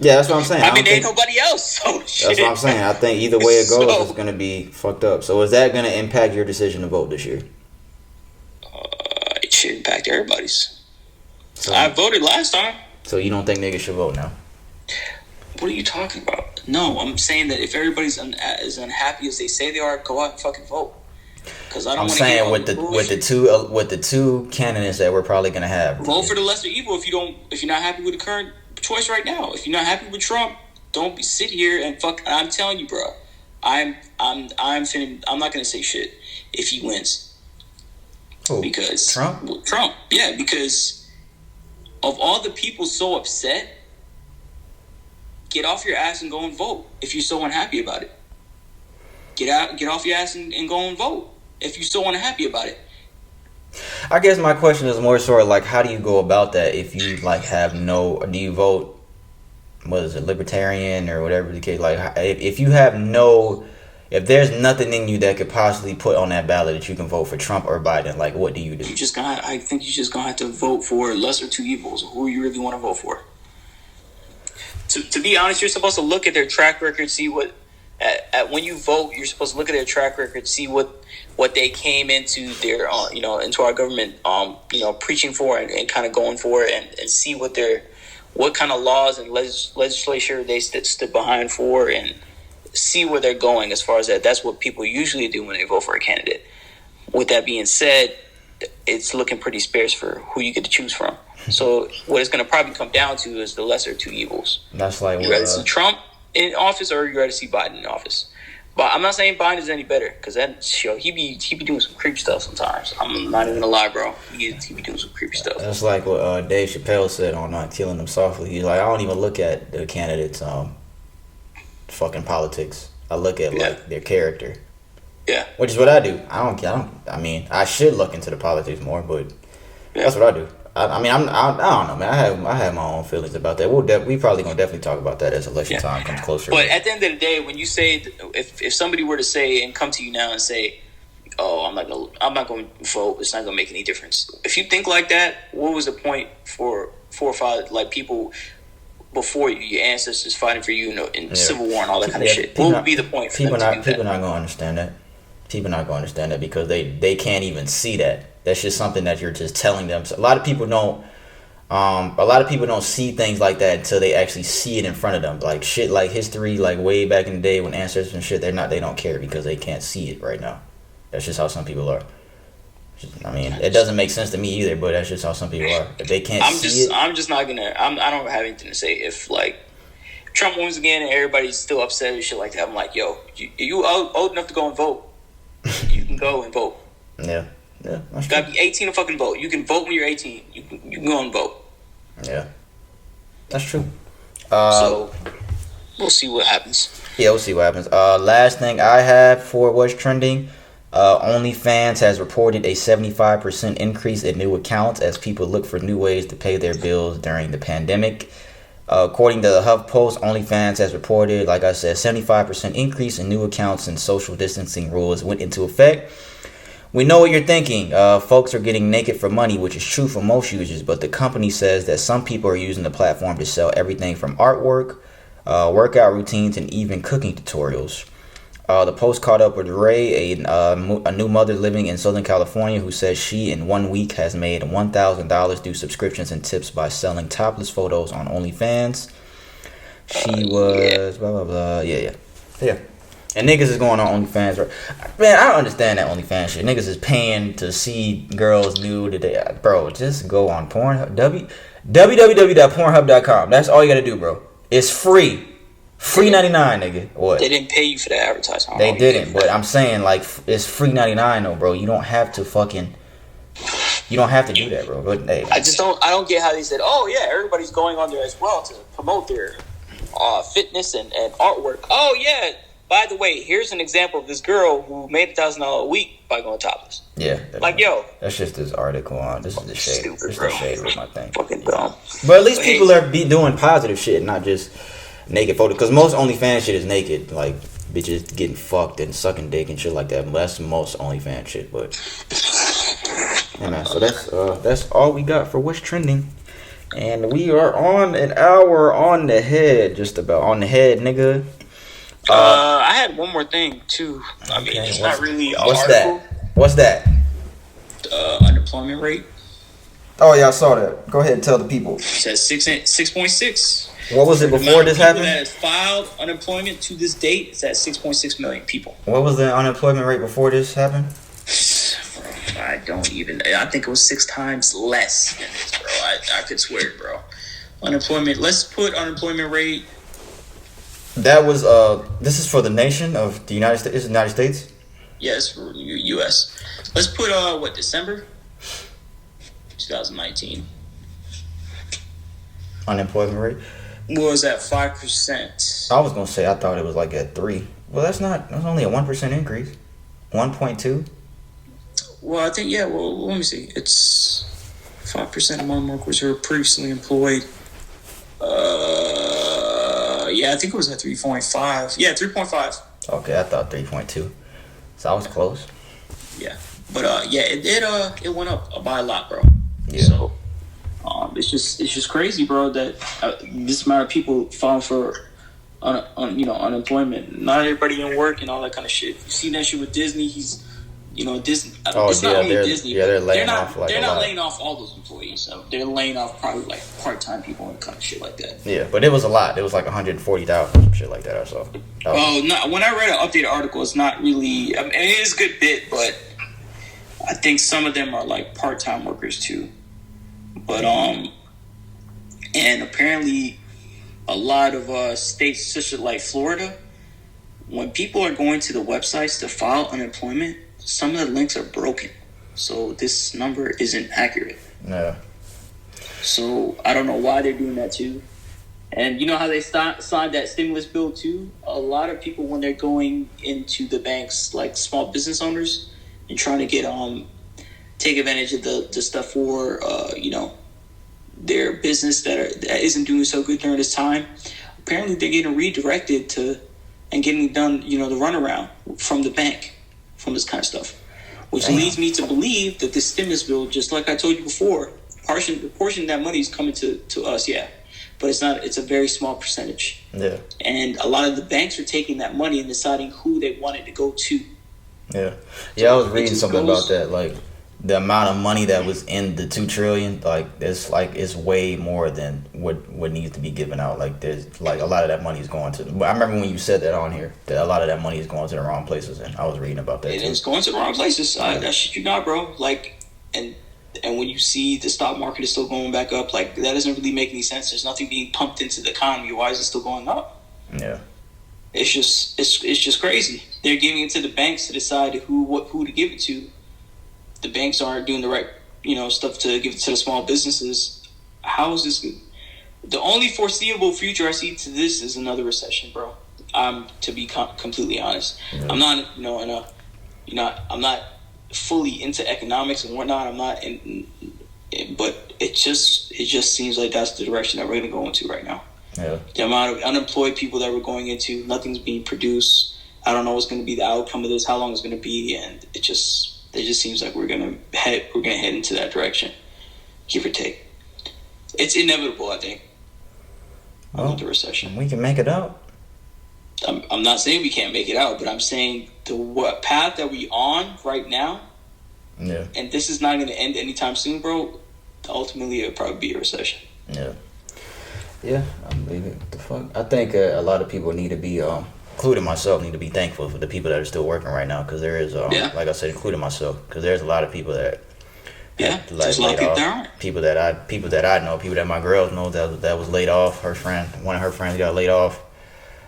Yeah, that's what I'm saying. I mean, there ain't nobody else. So shit. That's what I'm saying. I think either way it goes, it's going to be fucked up. So is that going to impact your decision to vote this year? It should impact everybody's. So, I voted last time. So you don't think niggas should vote now? What are you talking about? No, I'm saying that if everybody's as unhappy as they say they are, go out and fucking vote. Because I'm saying with the two candidates that we're probably gonna have. Vote for the lesser evil if you're not happy with the current choice right now. If you're not happy with Trump, don't sit here and fuck. I'm telling you, bro. I'm not gonna say shit if he wins. Who? Because Trump, yeah, because of all the people so upset. Get off your ass and go and vote if you're so unhappy about it. Get off your ass and go and vote if you're so unhappy about it. I guess my question is more sort of like, how do you go about that if you like do you vote, what is it, libertarian or whatever the case? Like, if you have no if there's nothing in you that could possibly put on that ballot that you can vote for Trump or Biden, like, what do you do? I think you just gonna have to vote for lesser two evils. Who you really want to vote for? To be honest, you're supposed to look at their track record, see what when you vote, you're supposed to look at their track record, see what they came into their into our government preaching for and kind of going for, and see what kind of laws and legislature they stood behind for, and see where they're going as far as that. That's what people usually do when they vote for a candidate. With that being said, it's looking pretty sparse for who you get to choose from. So what it's going to probably come down to is the lesser two evils. That's like you rather see Trump in office or you rather see Biden in office. But I'm not saying Biden is any better, because he be doing some creepy stuff sometimes. I'm not even gonna lie, bro. He be doing some creepy stuff. That's like what Dave Chappelle said on Killing Them Softly. He's like, I don't even look at the candidates' fucking politics. I look at like their character. Yeah, which is what I do. I mean, I should look into the politics more, but that's what I do. I don't know, man. I have my own feelings about that. We probably gonna definitely talk about that as election time comes closer. But at the end of the day, when you say, if somebody were to say and come to you now and say, "Oh, I'm not going to vote. It's not going to make any difference." If you think like that, what was the point for 4 or 5 like people before you, your ancestors fighting for you in Civil War and all that kind of shit? What would be the point for them to do that? People not going to understand that. People not going to understand that because they can't even see that. That's just something that you're just telling them. So a lot of people don't see things like that until they actually see it in front of them. Like shit, like history, like way back in the day when ancestors and shit, they don't care because they can't see it right now. That's just how some people are. I mean, it doesn't make sense to me either, but that's just how some people are. If they can't see it, I'm just not gonna. I don't have anything to say. If like Trump wins again and everybody's still upset and shit like that, I'm like, yo, you old enough to go and vote. You can go and vote. Yeah. Yeah, you gotta be 18 to fucking vote. You can vote when you're 18. You can go and vote. Yeah, that's true. So we'll see what happens. Yeah, we'll see what happens. Last thing I have for what's trending, Onlyfans has reported a 75% increase in new accounts as people look for new ways to pay their bills during the pandemic. According to the HuffPost, Onlyfans has reported, like I said, 75% increase in new accounts and social distancing rules went into effect. We know what you're thinking. Folks are getting naked for money, which is true for most users, but the company says that some people are using the platform to sell everything from artwork, workout routines, and even cooking tutorials. The Post caught up with Ray, a new mother living in Southern California, who says she, in 1 week, has made $1,000 through subscriptions and tips by selling topless photos on OnlyFans. She was blah, blah, blah. Yeah. And niggas is going on OnlyFans. Man, I don't understand that OnlyFans shit. Niggas is paying to see girls nude. Bro, just go on Pornhub. www.pornhub.com. That's all you gotta do, bro. It's free. Free 99, nigga. What? They didn't pay you for that advertisement. They didn't, but I'm saying, like, it's free 99 though, bro. You don't have to do that, bro. But, hey. I don't get how they said, oh yeah, everybody's going on there as well to promote their fitness and artwork. Oh yeah. By the way, here's an example of this girl who made $1,000 a week by going topless. Yeah. That's just this article on. This is the shade. Stupid, this is bro. the shade with my thing. Fucking dumb. But at least people are doing positive shit, not just naked photos. Because most OnlyFans shit is naked. Like, bitches getting fucked and sucking dick and shit like that. But that's most OnlyFans shit. But, yeah, man. So that's all we got for what's trending. And we are on an hour on the head. Just about on the head, nigga. I had one more thing too. I mean, it's not really an article. What's that? Unemployment rate. Oh yeah, I saw that. Go ahead and tell the people. It says 6.6. What was it before this happened? That has filed unemployment to this date is at 6.6 million people. What was the unemployment rate before this happened? I think it was 6 times less than this, bro. I could swear it, bro. Unemployment. Let's put unemployment rate. That was this is for the nation of the United States. Is it the United States? Yes, for U.S. Let's put December 2019 unemployment rate was at 5%. I was gonna say I thought it was like at 3. Well, that's only a 1% increase. 1.2. Well, I think Well, let me see. It's 5% among workers who are previously employed. I think it was at 3.5. Yeah, 3.5. Okay, I thought 3.2. So I was close. Yeah, but it went up by a lot, bro. Yeah. So it's just crazy, bro, that this amount of people falling for unemployment. Not everybody in work and all that kind of shit. You see that shit with Disney? He's Disney. It's not only Disney. Yeah, they're laying off they're not laying off all those employees. So they're laying off probably like part-time people and kind of shit like that. Yeah, but it was a lot. It was like 140,000 some shit like that or so. Well, when I read an updated article, it's not really. I mean, it is a good bit, but I think some of them are like part-time workers too. But and apparently a lot of states, such as like Florida, when people are going to the websites to file unemployment, some of the links are broken, so this number isn't accurate. Yeah. So I don't know why they're doing that too. And you know how they signed that stimulus bill too? A lot of people, when they're going into the banks, like small business owners, and trying to get take advantage of the stuff for their business that isn't doing so good during this time. Apparently, they're getting redirected to and getting done, the runaround from the bank, from this kind of stuff, which leads me to believe that this stimulus bill, just like I told you before, the portion of that money is coming to us, yeah, but it's not. It's a very small percentage. Yeah. And a lot of the banks are taking that money and deciding who they want it to go to. Yeah. Yeah, I was reading something about that, like the amount of money that was in the $2 trillion, it's way more than what needs to be given out. Like there's like a lot of that money is going to. I remember when you said that on here that a lot of that money is going to the wrong places, and I was reading about that. It's going to the wrong places. That shit you not, bro. Like and when you see the stock market is still going back up, like that doesn't really make any sense. There's nothing being pumped into the economy. Why is it still going up? Yeah. It's just crazy. They're giving it to the banks to decide who to give it to. The banks aren't doing the right, stuff to give it to the small businesses. How is this? The only foreseeable future I see to this is another recession, bro. To be completely honest, yeah. I'm not, I'm not fully into economics and whatnot. I'm not, but it just seems like that's the direction that we're gonna go into right now. Yeah. The amount of unemployed people that we're going into, nothing's being produced. I don't know what's going to be the outcome of this, how long it's going to be, and it just seems like we're gonna head into that direction, give or take. It's inevitable, I think. Well, the recession. We can make it out. I'm not saying we can't make it out, but I'm saying what path that we on right now. Yeah. And this is not going to end anytime soon, bro. Ultimately, it'll probably be a recession. Yeah. Yeah, I believe it. What the fuck? I think a lot of people need to be, including myself, need to be thankful for the people that are still working right now, because there is, like I said, including myself, because there's a lot of people that, just a lot of people that aren't. People that I know, people that my girls know that was laid off. One of her friends got laid off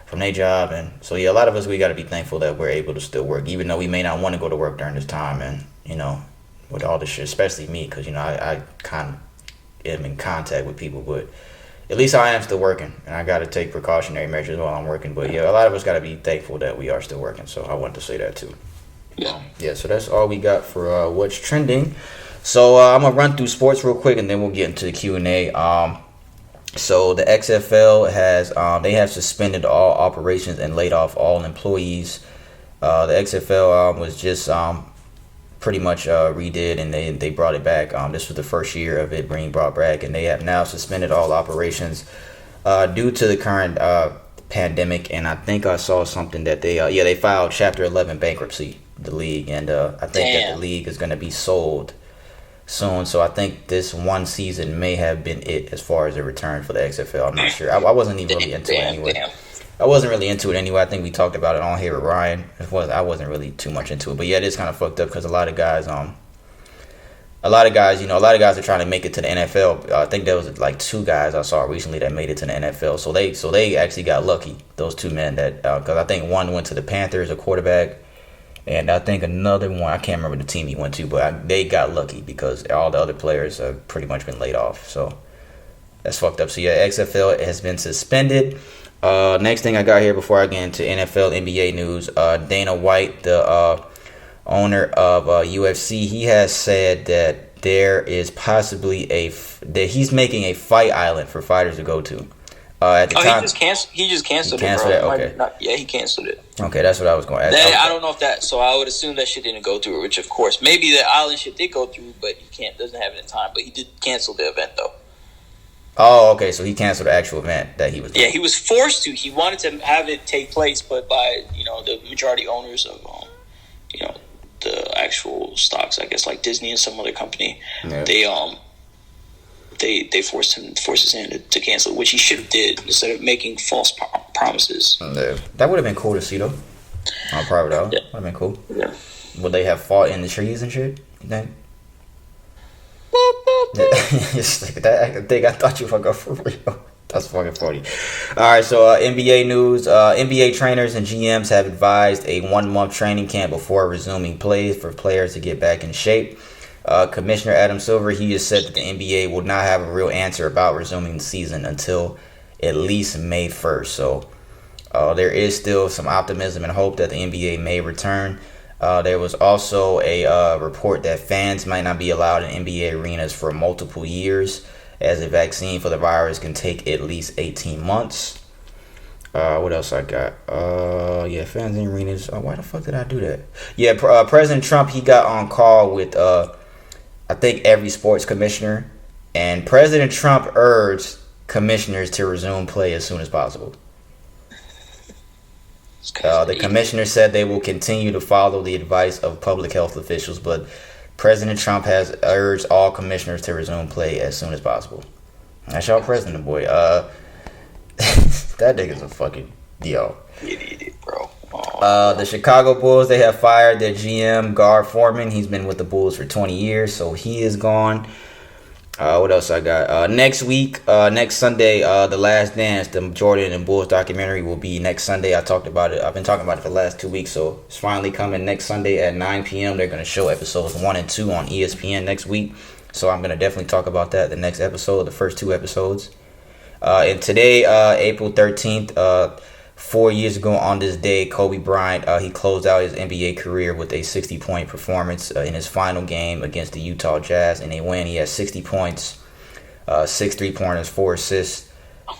from their job, and so a lot of us, we got to be thankful that we're able to still work, even though we may not want to go to work during this time, and with all this shit, especially me, because I kind of am in contact with people, but at least I am still working, and I got to take precautionary measures while I'm working. But a lot of us got to be thankful that we are still working. So I wanted to say that too. Yeah. So that's all we got for what's trending. So I'm gonna run through sports real quick, and then we'll get into the Q&A. So the XFL has suspended all operations and laid off all employees. The XFL was just pretty much redid, and they brought it back. This was the first year of it being brought back, and they have now suspended all operations due to the current pandemic. And I think I saw something that they filed Chapter 11 bankruptcy, the league, and I think that the league is going to be sold soon. So I think this one season may have been it as far as a return for the XFL. I'm not sure. I wasn't even really into it anyway. I wasn't really into it anyway. I think we talked about it on here with Ryan. I wasn't really too much into it, but it is kind of fucked up because a lot of guys are trying to make it to the NFL. I think there was like 2 guys I saw recently that made it to the NFL. So they actually got lucky. Those 2 men that because I think one went to the Panthers, a quarterback, and I think another one, I can't remember the team he went to, but they got lucky because all the other players have pretty much been laid off. So that's fucked up. So XFL has been suspended. Next thing I got here before I get into NFL NBA news, Dana White, the owner of UFC, he has said that there is possibly that he's making a fight island for fighters to go to. At the time, He just canceled it, canceled bro. it? Okay. He canceled it. Okay, that's what I was going to ask. I don't know if that. So I would assume that shit didn't go through, which of course maybe the island shit did go through, but he doesn't have it in time. But he did cancel the event though. Oh, okay. So he canceled the actual event that he was doing. Yeah, he was forced to. He wanted to have it take place, but by the majority owners of the actual stocks, I guess like Disney and some other company, yeah. They forced his hand to cancel, which he should have did instead of making false promises. Yeah. That would have been cool to see though. On private though, yeah. would have been cool. Yeah. Would they have fought in the trees and shit? You think? Just like that thing, I thought you fucking for real. That's fucking funny. Alright, so NBA news. NBA trainers and GMs have advised a 1-month training camp before resuming plays for players to get back in shape. Commissioner Adam Silver, he has said that the NBA will not have a real answer about resuming the season until at least May 1st. So there is still some optimism and hope that the NBA may return. There was also a report that fans might not be allowed in NBA arenas for multiple years, as a vaccine for the virus can take at least 18 months. What else I got? Yeah, fans in arenas. Why the fuck did I do that? Yeah, President Trump, he got on call with, I think, every sports commissioner. And President Trump urged commissioners to resume play as soon as possible. The commissioner said they will continue to follow the advice of public health officials, but President Trump has urged all commissioners to resume play as soon as possible. That's y'all president, boy. That nigga's a fucking Idiot, bro. The Chicago Bulls, they have fired their GM, Gar Forman. He's been with the Bulls for 20 years, so he is gone. What else I got? Next Sunday, The Last Dance, the Jordan and Bulls documentary will be next Sunday. I talked about it. I've been talking about it for the last 2 weeks, so it's finally coming next Sunday at 9 p.m. They're going to show episodes 1 and 2 on ESPN next week, so I'm going to definitely talk about that the next episode, the first 2 episodes. And today, April 13th, 4 years ago on this day, Kobe Bryant, he closed out his NBA career with a 60-point performance in his final game against the Utah Jazz. In a win, he had 60 points, 6 3-pointers, 4 assists.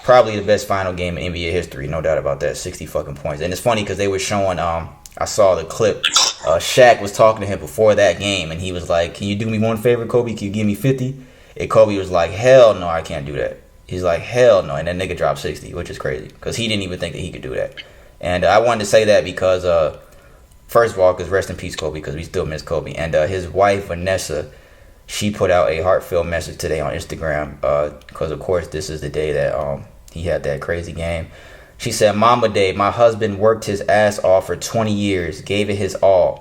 Probably the best final game in NBA history, no doubt about that, 60 fucking points. And it's funny because they were showing, I saw the clip, Shaq was talking to him before that game, and he was like, "Can you do me one favor, Kobe? Can you give me 50? And Kobe was like, "Hell no, I can't do that." He's like, hell no, and that nigga dropped 60, which is crazy, because he didn't even think that he could do that. And I wanted to say that because, first of all, because rest in peace, Kobe, because we still miss Kobe. And his wife, Vanessa, she put out a heartfelt message today on Instagram, because, of course, this is the day that he had that crazy game. She said, "Mama Day, my husband worked his ass off for 20 years, gave it his all.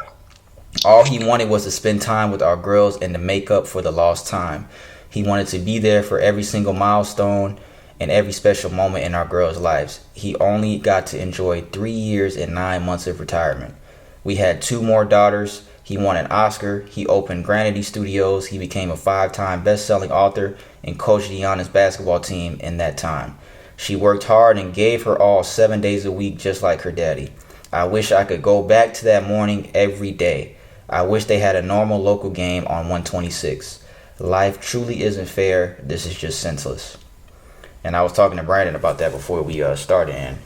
All he wanted was to spend time with our girls and to make up for the lost time. He wanted to be there for every single milestone and every special moment in our girls' lives. He only got to enjoy 3 years and 9 months of retirement. We had 2 more daughters. He won an Oscar. He opened Granity Studios. He became a 5-time best-selling author and coached Giannis basketball team in that time. She worked hard and gave her all 7 days a week, just like her daddy. I wish I could go back to that morning every day. I wish they had a normal local game on 126. Life truly isn't fair. This is just senseless." And I was talking to Brandon about that before we started, and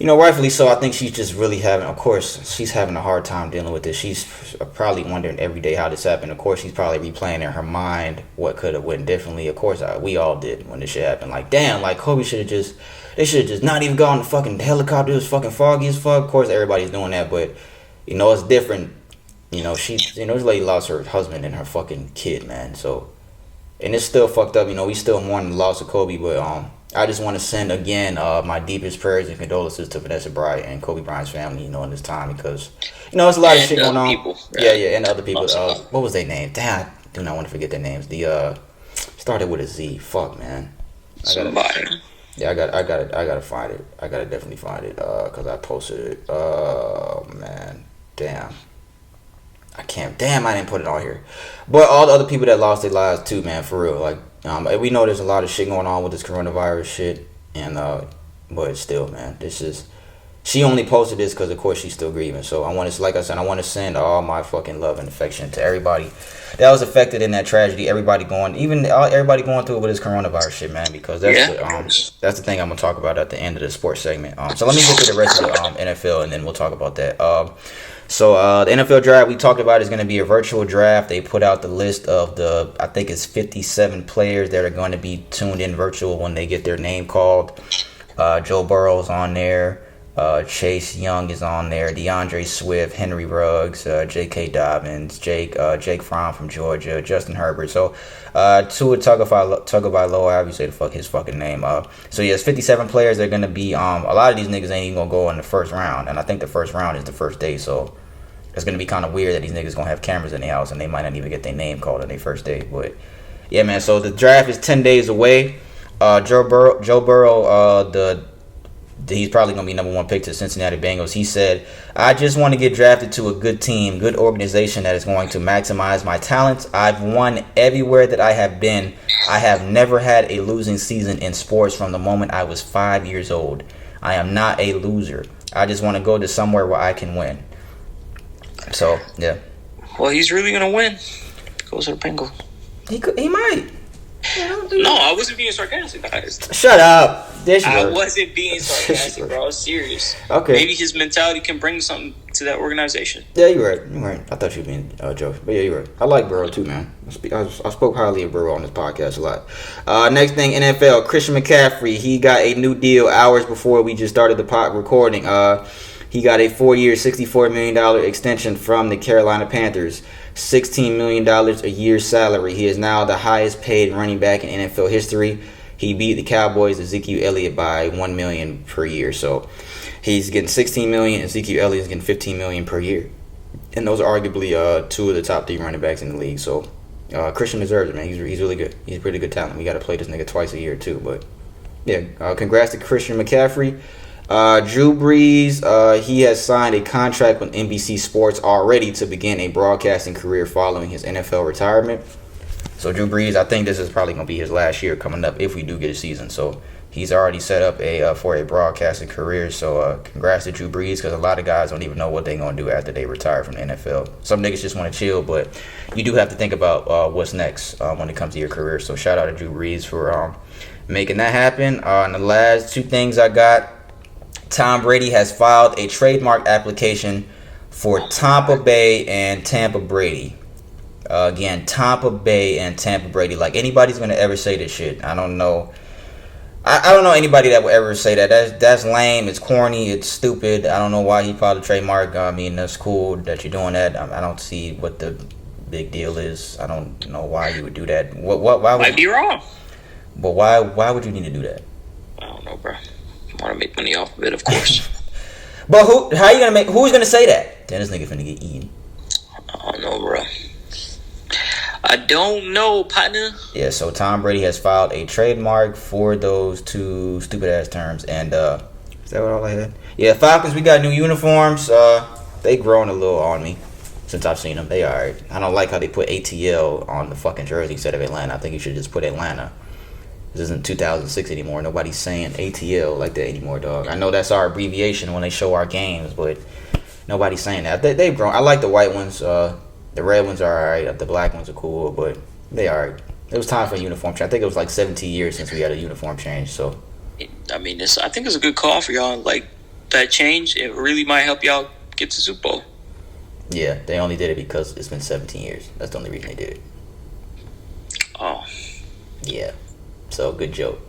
rightfully so. I think she's just really she's having a hard time dealing with this. She's probably wondering every day how this happened. Of course, she's probably replaying in her mind what could have went differently. Of course, we all did when this shit happened. Like, damn, like Kobe they should have just not even gone the fucking helicopter. It was fucking foggy as fuck. Of course, everybody's doing that, but it's different. This lady lost her husband and her fucking kid, man. So, and it's still fucked up. We still mourn the loss of Kobe, but I just want to send again my deepest prayers and condolences to Vanessa Bryant and Kobe Bryant's family, in this time, because there's a lot of shit going on. People, right? Yeah, and other people. What was their name? Damn, I do not want to forget their names. The started with a Z. Fuck, man. Somebody. I gotta find it. I gotta definitely find it because I posted it. Oh man, damn. I didn't put it on here. But all the other people that lost their lives too, man, for real. Like, we know there's a lot of shit going on with this coronavirus shit, and but still, man, this is She only posted this because, of course, she's still grieving. So I want to, like I said, I want to send all my fucking love and affection to everybody that was affected in that tragedy. Everybody going through it with this coronavirus shit, man. Because that's the thing I'm gonna talk about at the end of the sports segment. So let me get to the rest of the NFL, and then we'll talk about that. So the NFL draft we talked about is going to be a virtual draft. They put out the list of I think it's 57 players that are going to be tuned in virtual when they get their name called. Joe Burrow's on there. Chase Young is on there. DeAndre Swift, Henry Ruggs, J.K. Dobbins, Jake Fromm from Georgia, Justin Herbert. So Tua Tagovailoa, however you say his fucking name. So yes, 57 players. They're gonna be. A lot of these niggas ain't even gonna go in the first round, and I think the first round is the first day. So it's gonna be kind of weird that these niggas gonna have cameras in their house and they might not even get their name called on their first day. But yeah, man. So the draft is 10 days away. Joe Burrow, he's probably going to be number one pick to the Cincinnati Bengals. He said, I just want to get drafted to a good team, good organization that is going to maximize my talents. I've won everywhere that I have been. I have never had a losing season in sports from the moment I was 5 years old. I am not a loser. I just want to go to somewhere where I can win. So, yeah. Well, he's really going to win. Goes to the Bengals. He might. No, I wasn't being sarcastic, guys. Shut up. I wasn't being sarcastic, bro. I was serious. Okay. Maybe his mentality can bring something to that organization. Yeah, you're right. I thought you were being joking. But yeah, you're right. I like Burrow too, man. I spoke highly of Burrow on this podcast a lot. Next thing, NFL. Christian McCaffrey. He got a new deal hours before we just started the pod recording. He got a 4-year, $64 million extension from the Carolina Panthers. $16 million a year salary. He is now the highest paid running back in NFL history. He beat the Cowboys' Ezekiel Elliott by $1 million per year. So he's getting $16 million. Ezekiel Elliott's getting $15 million per year. And those are arguably two of the top 3 running backs in the league. So Christian deserves it, man. He's really good. He's a pretty good talent. We got to play this nigga twice a year too. But yeah, congrats to Christian McCaffrey. Drew Brees, he has signed a contract with NBC Sports already to begin a broadcasting career following his NFL retirement. So Drew Brees, I think this is probably going to be his last year coming up if we do get a season. So he's already set up for a broadcasting career. So congrats to Drew Brees, because a lot of guys don't even know what they're going to do after they retire from the NFL. Some niggas just want to chill, but you do have to think about what's next when it comes to your career. So shout out to Drew Brees for making that happen. And the last 2 things I got. Tom Brady has filed a trademark application for Tampa Bay and Tampa Brady. Again, Tampa Bay and Tampa Brady. Like, anybody's going to ever say this shit. I don't know. I don't know anybody that will ever say that. That's lame. It's corny. It's stupid. I don't know why he filed a trademark. I mean, that's cool that you're doing that. I don't see what the big deal is. I don't know why you would do that. Why would Might be wrong. But why would you need to do that? I don't know, bro. I want to make money off of it, of course. But who's gonna say that? Then this nigga finna get eaten. I don't know, bro. I don't know, partner. Yeah, so Tom Brady has filed a trademark for those 2 stupid ass terms. And is that what all I had? Yeah, Falcons, we got new uniforms. They grown a little on me since I've seen them. They alright. I don't like how they put ATL on the fucking jersey instead of Atlanta. I think you should just put Atlanta. This isn't 2006 anymore. Nobody's saying ATL like that anymore, dog. I know that's our abbreviation when they show our games, but nobody's saying that. They've grown. I like the white ones. The red ones are alright. The black ones are cool, but they are. It was time for a uniform change. I think it was like 17 years since we had a uniform change. So, I mean, I think it's a good call for y'all. Like, that change, it really might help y'all get to Super Bowl. Yeah, they only did it because it's been 17 years. That's the only reason they did it. Oh. Yeah. So, good joke.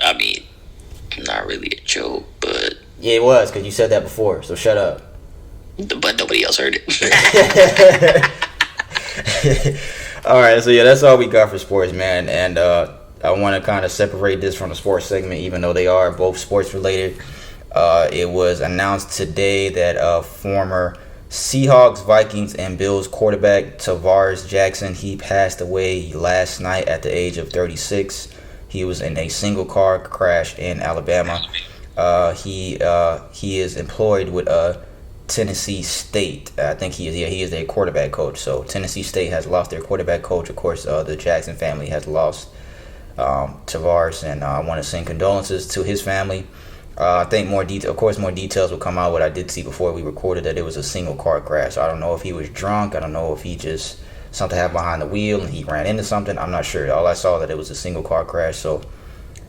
I mean, not really a joke, but... Yeah, it was, because you said that before, so shut up. But nobody else heard it. Alright, so yeah, that's all we got for sports, man. And I want to kind of separate this from the sports segment, even though they are both sports related. It was announced today that former Seahawks, Vikings, and Bills quarterback Tarvaris Jackson, he passed away last night at the age of 36. He was in a single car crash in Alabama. He is employed with Tennessee State. I think he is their quarterback coach. So Tennessee State has lost their quarterback coach. Of course, the Jackson family has lost Tarvaris, and I want to send condolences to his family. I think more details will come out. What I did see before we recorded that it was a single car crash. I don't know if he was drunk. I don't know if he just something happened behind the wheel and he ran into something. I'm not sure. All I saw that it was a single car crash. So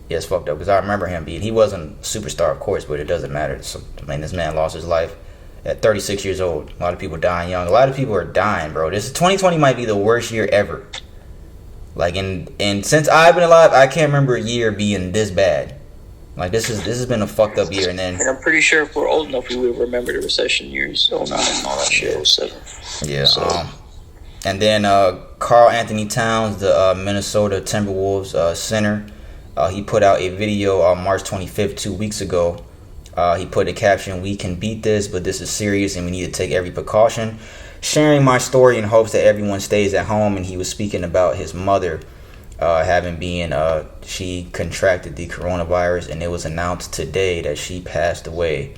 yeah, it's fucked up because I remember him being. He wasn't a superstar, of course, but it doesn't matter. So, I mean, this man lost his life at 36 years old. A lot of people dying young. A lot of people are dying, bro. 2020 might be the worst year ever. Like and since I've been alive, I can't remember a year being this bad. Like this has been a fucked up year, and I'm pretty sure if we're old enough, we would remember the recession years, 09 and all that shit, 07. Yeah. So. And then Karl Anthony-Towns, the Minnesota Timberwolves center, he put out a video on March 25th, 2 weeks ago. He put a caption, "We can beat this, but this is serious, and we need to take every precaution. Sharing my story in hopes that everyone stays at home." And he was speaking about his mother. She contracted the coronavirus, and it was announced today that she passed away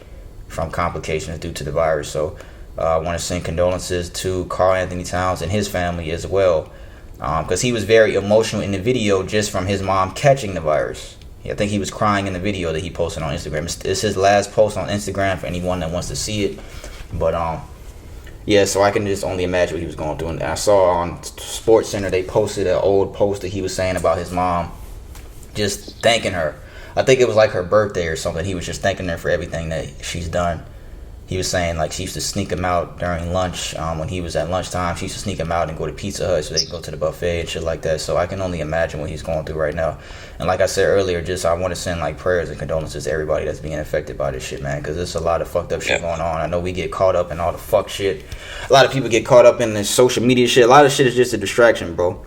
from complications due to the virus. So I want to send condolences to Karl Anthony-Towns and his family as well, because he was very emotional in the video just from his mom catching the virus. I think he was crying in the video that he posted on Instagram. It's his last post on Instagram for anyone that wants to see it. But yeah, so I can just only imagine what he was going through. And I saw on Sports Center they posted an old post that he was saying about his mom, just thanking her. I think it was like her birthday or something. He was just thanking her for everything that she's done. He was saying like she used to sneak him out during lunch. When he was at lunchtime, she used to sneak him out and go to Pizza Hut so they could go to the buffet and shit like that. So I can only imagine what he's going through right now. And like I said earlier, I want to send like prayers and condolences to everybody that's being affected by this shit, man, because there's a lot of fucked up shit going on. I know we get caught up in all the fuck shit. A lot of people get caught up in this social media shit. A lot of shit is just a distraction, bro.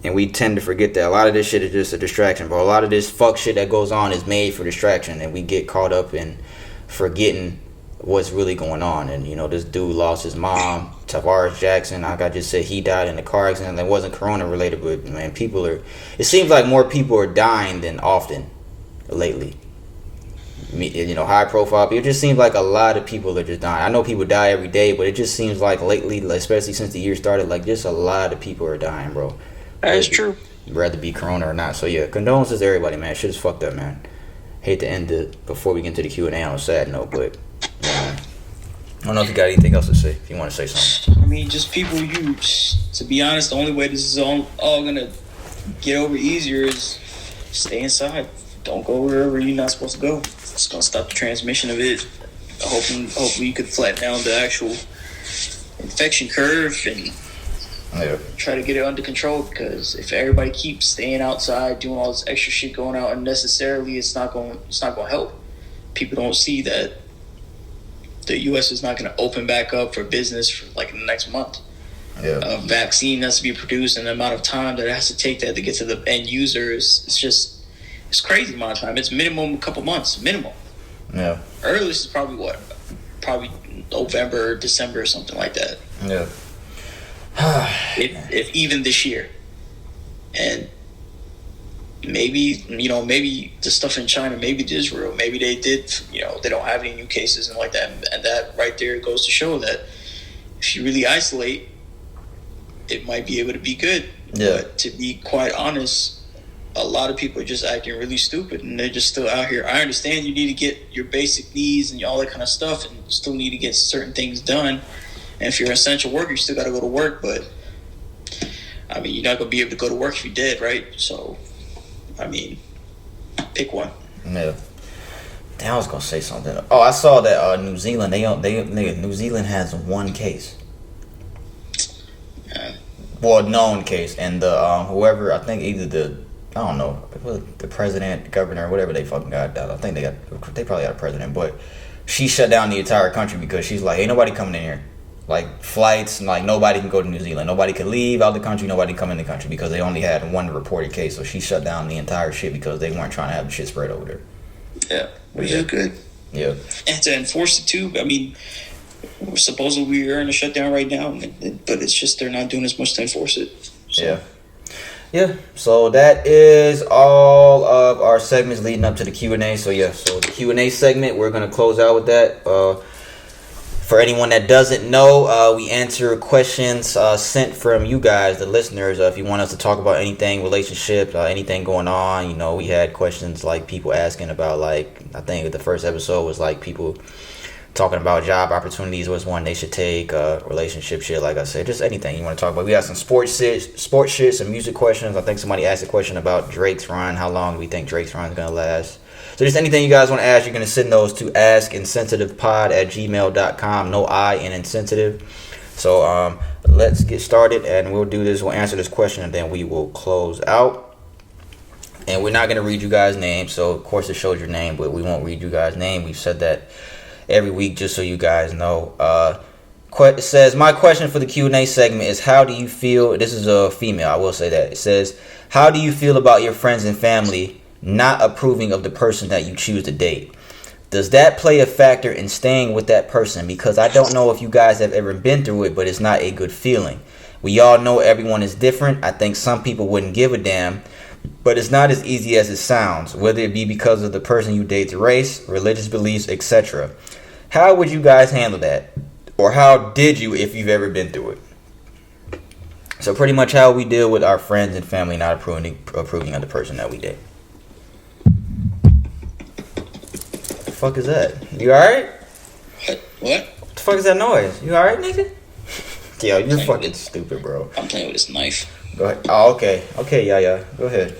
And we tend to forget that. A lot of this shit is just a distraction, bro. A lot of this fuck shit that goes on is made for distraction, and we get caught up in forgetting what's really going on. And this dude lost his mom, Tarvaris Jackson. Like I just said, he died in a car accident that wasn't corona related, but man, it seems like more people are dying than often lately. High profile people. It just seems like a lot of people are just dying. I know people die every day, but it just seems like lately, especially since the year started, like just a lot of people are dying, bro. That is true. Rather be corona or not. So yeah, condolences to everybody, man. Shit is fucked up, man. Hate to end it before we get into the Q&A on a sad note, but yeah, I don't know if you got anything else to say. If you want to say something. I mean, just people to be honest, the only way this is all gonna get over easier is stay inside. Don't go wherever you're not supposed to go. It's gonna stop the transmission of it. Hopefully you could flatten down the actual infection curve and try to get it under control, because if everybody keeps staying outside, doing all this extra shit, going out unnecessarily, it's not going to help. People don't see that the U.S. is not going to open back up for business for like the next month. Yeah. A vaccine has to be produced, and the amount of time that it has to take that to get to the end user it's crazy amount of time. It's minimum a couple months, minimum. Yeah. Earliest is probably November, December, or something like that. Yeah. if even this year. And maybe the stuff in China, maybe it is real. Maybe they did, they don't have any new cases and like that. And that right there goes to show that if you really isolate, it might be able to be good. Yeah. But to be quite honest, a lot of people are just acting really stupid, and they're just still out here. I understand you need to get your basic needs and all that kind of stuff, and you still need to get certain things done. And if you're an essential worker, you still got to go to work. But, I mean, you're not going to be able to go to work if you're dead, right? So, I mean, pick one. Yeah. Damn, I was going to say something. Oh, I saw that New Zealand, New Zealand has one case. Well, known case. And the whoever, I think either I don't know, the president, governor, whatever they fucking got. I think they probably got a president. But she shut down the entire country because she's like, ain't nobody coming in here. Like flights, like nobody can go to New Zealand. Nobody can leave out the country. Nobody can come in the country because they only had one reported case. So she shut down the entire shit because they weren't trying to have the shit spread over there. Yeah, which is good. Yeah. And to enforce it too. I mean, supposedly we are in a shutdown right now, but it's just they're not doing as much to enforce it. So. Yeah. Yeah, so that is all of our segments leading up to the Q&A. So the Q&A segment, we're going to close out with that. For anyone that doesn't know, we answer questions sent from you guys, the listeners. If you want us to talk about anything, relationship, anything going on, you know, we had questions like people asking about, like, I think the first episode was like people talking about job opportunities was one they should take, relationship shit, like I said, just anything you want to talk about. We got some sports shit, some music questions. I think somebody asked a question about Drake's run. How long do we think Drake's run is going to last? So just anything you guys want to ask, you're going to send those to askinsensitivepod@gmail.com. No I in insensitive. So let's get started, and we'll do this. We'll answer this question, and then we will close out. And we're not going to read you guys' names. So, of course, it shows your name, but we won't read you guys' name. We've said that every week just so you guys know. It says, my question for the Q&A segment is, how do you feel? This is a female, I will say that. It says, how do you feel about your friends and family not approving of the person that you choose to date? Does that play a factor in staying with that person? Because I don't know if you guys have ever been through it, but it's not a good feeling. We all know everyone is different. I think some people wouldn't give a damn, but it's not as easy as it sounds, whether it be because of the person you date's race, religious beliefs, etc. How would you guys handle that? Or how did you, if you've ever been through it? So pretty much how we deal with our friends and family not approving of the person that we date. What the fuck is that? You alright? What? What the fuck is that noise? You alright, nigga? Yo, you're fucking stupid, bro. I'm playing with this knife. Go ahead. Oh, okay. Okay, yeah. Go ahead.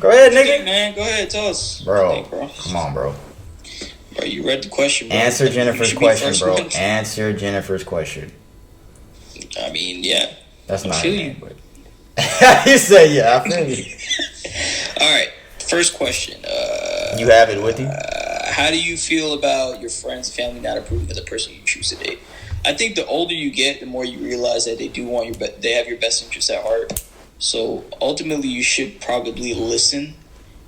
Go ahead, nigga. Hey, man, go ahead, tell us. Bro, Hey, bro. come on, bro. Bro, you read the question, bro. Answer Jennifer's You should be question, first bro. one. Answer Jennifer's question. I mean, yeah. That's I not feel her you. name, but... You say, yeah, I feel you. All right, first question. You have it with you? How do you feel about your friends, family not approving of the person you choose to date? I think the older you get, the more you realize that they do want they have your best interests at heart. So ultimately, you should probably listen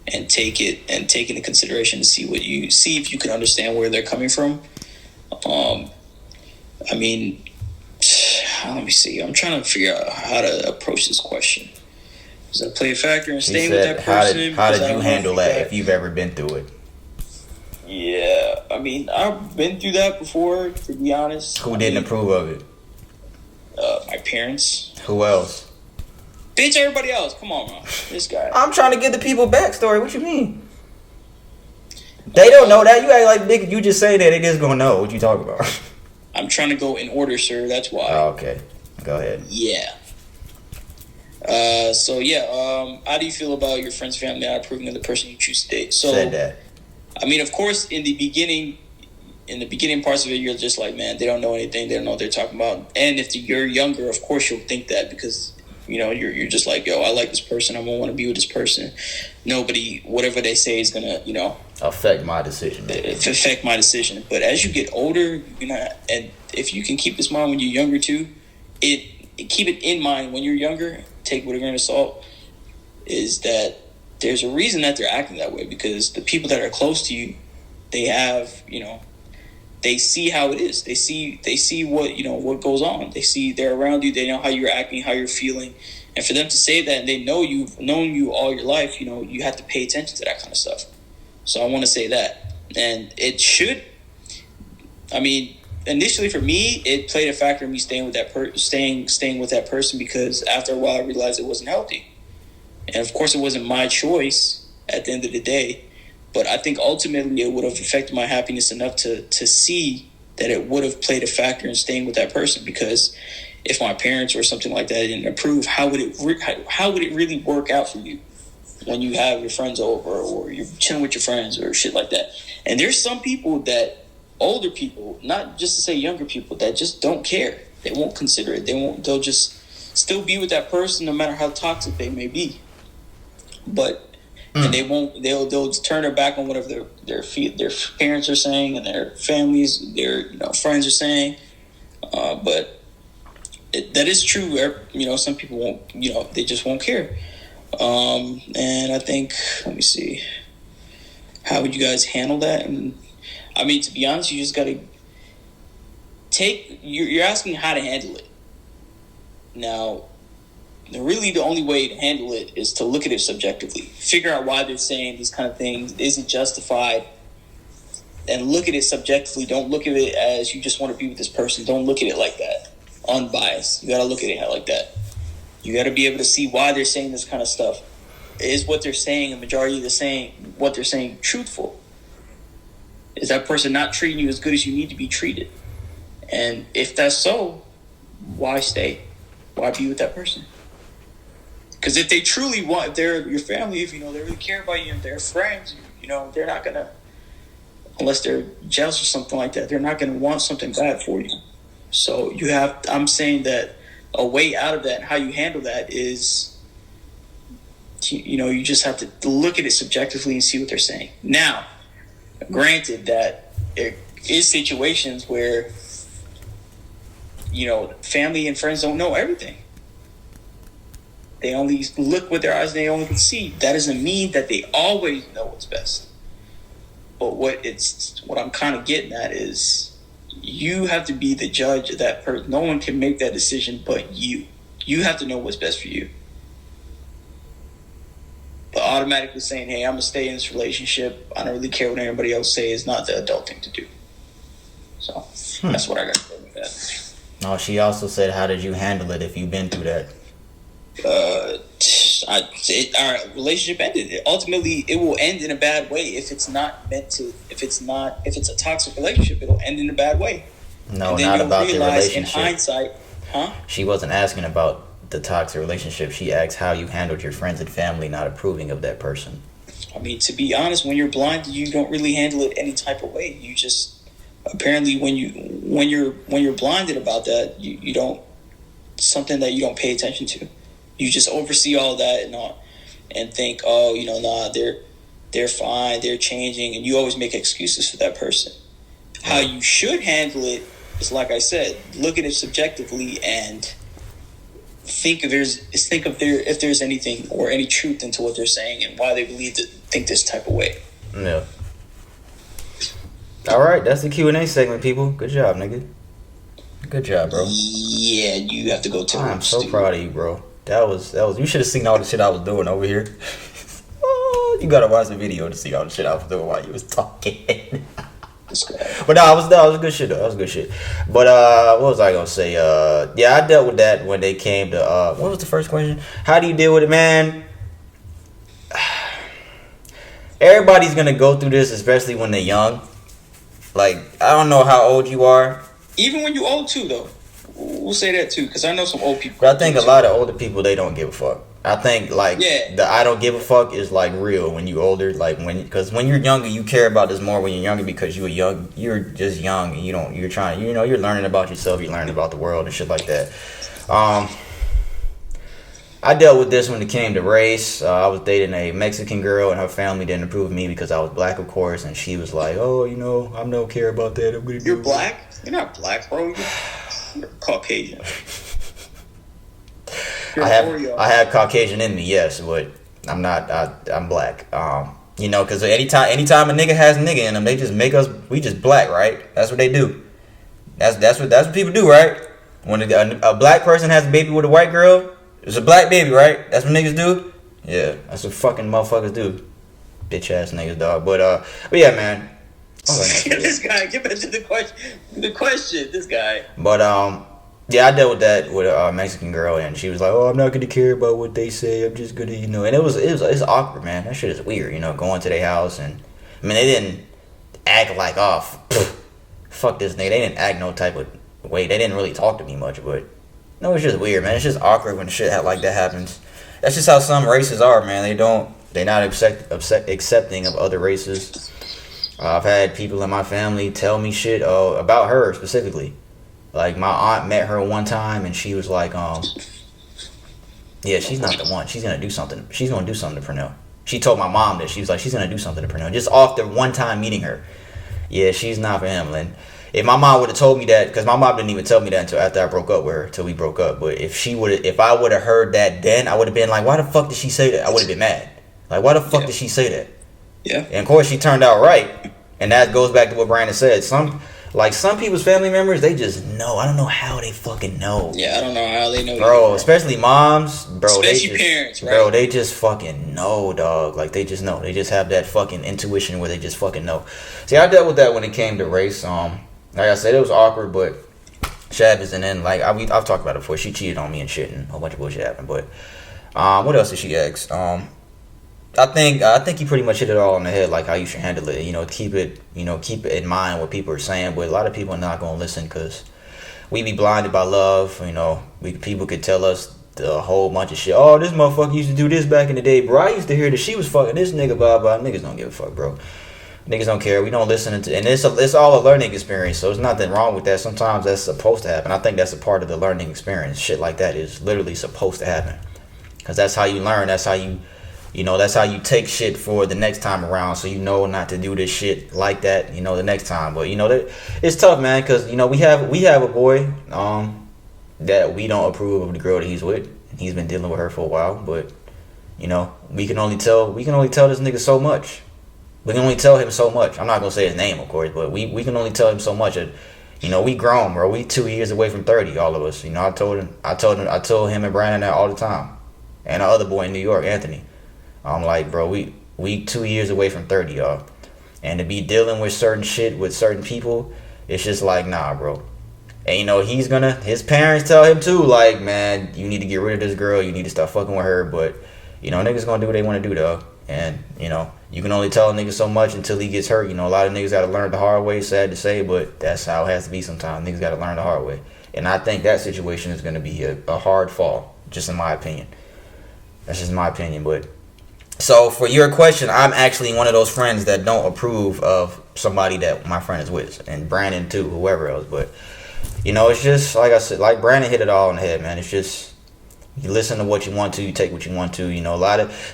and take into consideration to see if you can understand where they're coming from. I mean, let me see. I'm trying to figure out how to approach this question. Does that play a factor in staying with that person? How did you handle that if you've ever been through it? Yeah, I mean, I've been through that before, to be honest. Who didn't approve of it? My parents. Who else? Bitch, everybody else. Come on, man. This guy. I'm trying to get the people backstory. What you mean? They don't know that. You act like nigga. You just say that they just gonna know what you talking about. I'm trying to go in order, sir. That's why. Oh, okay. Go ahead. Yeah. How do you feel about your friends, family not approving of the person you choose to date? So, Said that. I mean, of course, in the beginning parts of it, you're just like, man, they don't know anything. They don't know what they're talking about. And if you're younger, of course, you'll think that because, you know, you're just like, yo, I like this person. I'm going to want to be with this person. Nobody, whatever they say is going to, you know, affect my decision. Affect my decision. But as you get older, you know, and if you can keep this in mind when you're younger too, keep it in mind when you're younger, take with a grain of salt, is that there's a reason that they're acting that way, because the people that are close to you, they have, you know, they see how it is. They see what, you know, what goes on. They're around you. They know how you're acting, how you're feeling. And for them to say that, and they know you've known you all your life, you know, you have to pay attention to that kind of stuff. So I want to say that. And it should, I mean, initially for me, it played a factor in me staying with that staying with that person, because after a while I realized it wasn't healthy. And of course it wasn't my choice at the end of the day, but I think ultimately it would have affected my happiness enough to see that it would have played a factor in staying with that person. Because if my parents or something like that didn't approve, how would it really work out for you when you have your friends over or you're chilling with your friends or shit like that? And there's some people that, older people, not just to say younger people, that just don't care. They won't consider it. They'll just still be with that person no matter how toxic they may be. But and they'll turn their back on whatever their parents are saying and their families, their friends are saying. But that is true. You know, some people won't. They just won't care. And I think, let me see, how would you guys handle that? And I mean, to be honest, you just gotta you're asking how to handle it. Now, really the only way to handle it is to look at it subjectively. Figure out why they're saying these kind of things. Is it justified? and look at it subjectively. Don't look at it as you just want to be with this person. Don't look at it like that. Unbiased. You got to look at it like that. You got to be able to see why they're saying this kind of stuff. Is what they're saying, a majority of what they're saying, truthful? Is that person not treating you as good as you need to be treated? And if that's so, why stay? Why be with that person? Because if they truly want, if they're your family, if they really care about you, and they're friends, they're not gonna, unless they're jealous or something like that, they're not gonna want something bad for you. So I'm saying that a way out of that, and how you handle that is, you just have to look at it subjectively and see what they're saying. Now, granted that there is situations where, family and friends don't know everything. They only look with their eyes and they only can see. That doesn't mean that they always know what's best. But what I'm kind of getting at is you have to be the judge of that person. No one can make that decision but you. You have to know what's best for you. But automatically saying, hey, I'm going to stay in this relationship, I don't really care what anybody else says, is not the adult thing to do. So that's what I got to say with that. No, she also said, how did you handle it if you've been through that? Our relationship ended. Ultimately, it will end in a bad way if it's not meant to. If it's a toxic relationship, it'll end in a bad way. No, not about the relationship. In hindsight, She wasn't asking about the toxic relationship. She asked how you handled your friends and family not approving of that person. I mean, to be honest, when you're blind, you don't really handle it any type of way. You just apparently when you're blinded about that, you don't, something that you don't pay attention to. You just oversee all that and think, they're fine, they're changing, and you always make excuses for that person. How you should handle it is, like I said, look at it subjectively and think if there's anything or any truth into what they're saying and why they think this type of way. Yeah. All right, that's the Q&A segment, people. Good job, nigga. Good job, bro. Yeah, you have to go to. I'm so proud of you, bro. That was. You should have seen all the shit I was doing over here. Oh, you gotta watch the video to see all the shit I was doing while you was talking. But no, that was good shit though. That was good shit. But what was I gonna say? Yeah, I dealt with that when they came to what was the first question? How do you deal with it, man? Everybody's gonna go through this, especially when they're young. Like, I don't know how old you are. Even when you're old too, though. We'll say that too, because I know some old people. But I think a lot of older people, they don't give a fuck. I think the I don't give a fuck is like real when you older. Like because when you're younger, you care about this more when you're younger because you're just young and you're trying, you're learning about yourself, you're learning about the world and shit like that. I dealt with this when it came to race. I was dating a Mexican girl and her family didn't approve of me because I was black, of course, and she was like, "Oh, I don't care about that. You're black? You're not black, bro. You're Caucasian." I have Caucasian in me, yes, but I'm not. I'm black. Because anytime a nigga has a nigga in them, they just make us. We just black, right? That's what they do. That's what people do, right? When a black person has a baby with a white girl, it's a black baby, right? That's what niggas do. Yeah, that's what fucking motherfuckers do. Bitch ass niggas, dog. But yeah, man. This guy, get back to the question. This guy. But yeah, I dealt with that with a Mexican girl, and she was like, "Oh, I'm not gonna care about what they say. I'm just gonna, And it's awkward, man. That shit is weird, going to their house, and I mean, they didn't act like, fuck this nigga. They didn't act no type of way. They didn't really talk to me much, but no, it's just weird, man. It's just awkward when shit like that happens. That's just how some races are, man. They're not accepting of other races. I've had people in my family tell me shit about her specifically. Like, my aunt met her one time, and she was like, yeah, she's not the one. She's going to do something. She's going to do something to Pernell. She told my mom that. She was like, she's going to do something to Pernell. Just off the one time meeting her. Yeah, she's not for him. And if my mom would have told me that, because my mom didn't even tell me that until after I broke up with her, until we broke up. But if I would have heard that then, I would have been like, why the fuck did she say that? I would have been mad. Like, why the fuck did she say that? Yeah. And of course, she turned out right. And that goes back to what Brandon said. Like some people's family members, they just know. I don't know how they fucking know. Yeah, I don't know how they know. Bro, especially moms, bro. Especially they just, parents, right? Bro, they just fucking know, dog. Like they just know. They just have that fucking intuition where they just fucking know. See, I dealt with that when it came to race. Like I said, it was awkward, but Shabbos, and then like I've talked about it before. She cheated on me and shit, and a whole bunch of bullshit happened. But what else did she ask? I think you pretty much hit it all on the head, like how you should handle it. Keep it in mind what people are saying. But a lot of people are not gonna listen because we be blinded by love. People could tell us a whole bunch of shit. Oh, this motherfucker used to do this back in the day, bro. I used to hear that she was fucking this nigga, blah blah. Niggas don't give a fuck, bro. Niggas don't care. We don't listen to, and it's all a learning experience. So there's nothing wrong with that. Sometimes that's supposed to happen. I think that's a part of the learning experience. Shit like that is literally supposed to happen because that's how you learn. That's how you. That's how you take shit for the next time around, so you know not to do this shit like that, the next time. But it's tough, man, because we have a boy that we don't approve of the girl that he's with. He's been dealing with her for a while, but we can only tell this nigga so much. We can only tell him so much. I'm not gonna say his name, of course, but we can only tell him so much. We grown, bro. We 2 years away from 30, all of us. I told him and Brandon that all the time, and our other boy in New York, Anthony. I'm like, bro, we 2 years away from 30, y'all. And to be dealing with certain shit with certain people, it's just like, nah, bro. And his parents tell him too, like, man, you need to get rid of this girl, you need to stop fucking with her. But niggas gonna do what they want to do, though. And you can only tell a nigga so much until he gets hurt. A lot of niggas gotta learn the hard way, sad to say, but that's how it has to be sometimes. Niggas gotta learn the hard way. And I think that situation is gonna be a hard fall, just in my opinion. That's just my opinion. But so for your question, I'm actually one of those friends that don't approve of somebody that my friend is with, and Brandon too, whoever else. But it's just like I said, like Brandon hit it all on the head, man. It's just you listen to what you want to, you take what you want to.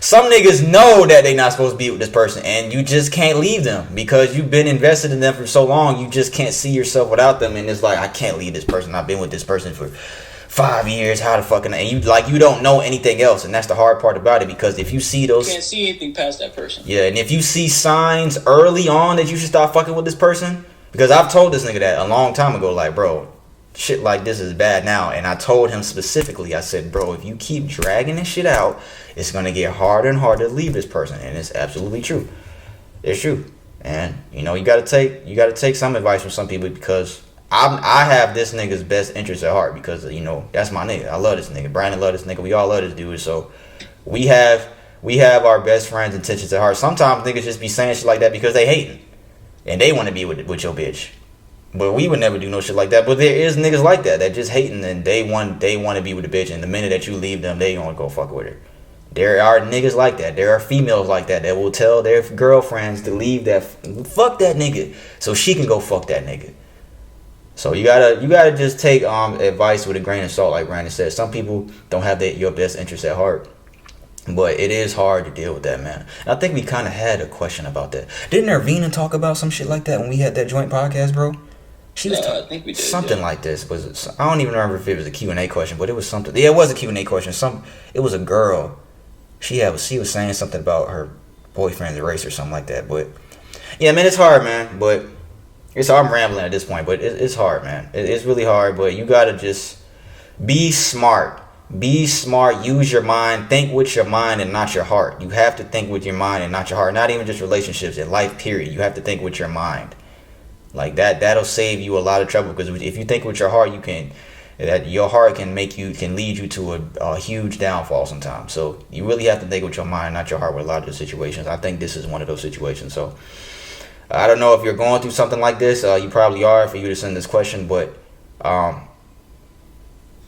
Some niggas know that they not supposed to be with this person, and you just can't leave them because you've been invested in them for so long. You just can't see yourself without them, and it's like, I can't leave this person. I've been with this person for 5 years. How the fucking, and you don't know anything else, and that's the hard part about it, because if you see those, you can't see anything past that person. Yeah, and if you see signs early on that you should stop fucking with this person, because I've told this nigga that a long time ago, like, bro, shit like this is bad now. And I told him specifically, I said, bro, if you keep dragging this shit out, it's gonna get harder and harder to leave this person. And it's absolutely true. It's true. And you gotta take some advice from some people, because I have this nigga's best interest at heart, because that's my nigga. I love this nigga. Brandon love this nigga. We all love this dude. So we have our best friends' intentions at heart. Sometimes niggas just be saying shit like that because they hating and they want to be with your bitch. But we would never do no shit like that. But there is niggas like that just hating, and they want to be with the bitch, and the minute that you leave them, they gonna go fuck with her. There are niggas like that. There are females like that will tell their girlfriends to leave fuck that nigga so she can go fuck that nigga. So you gotta just take advice with a grain of salt, like Brandon said. Some people don't have your best interest at heart, but it is hard to deal with that, man. And I think we kind of had a question about that. Didn't Irvina talk about some shit like that when we had that joint podcast, bro? She was I think we did, something like this. I don't even remember if it was a Q&A question, but it was something. Yeah, it was a Q&A question. It was a girl. She was saying something about her boyfriend's race or something like that. But yeah, man, it's hard, man. But I'm rambling at this point, but it's hard, man. It's really hard, but you gotta just be smart. Be smart. Use your mind. Think with your mind and not your heart. You have to think with your mind and not your heart. Not even just relationships, in life, period. You have to think with your mind. Like that'll save you a lot of trouble, because if you think with your heart, your heart can lead you to a huge downfall sometimes. So you really have to think with your mind, not your heart, with a lot of the situations. I think this is one of those situations. So I don't know if you're going through something like this. You probably are, for you to send this question, but I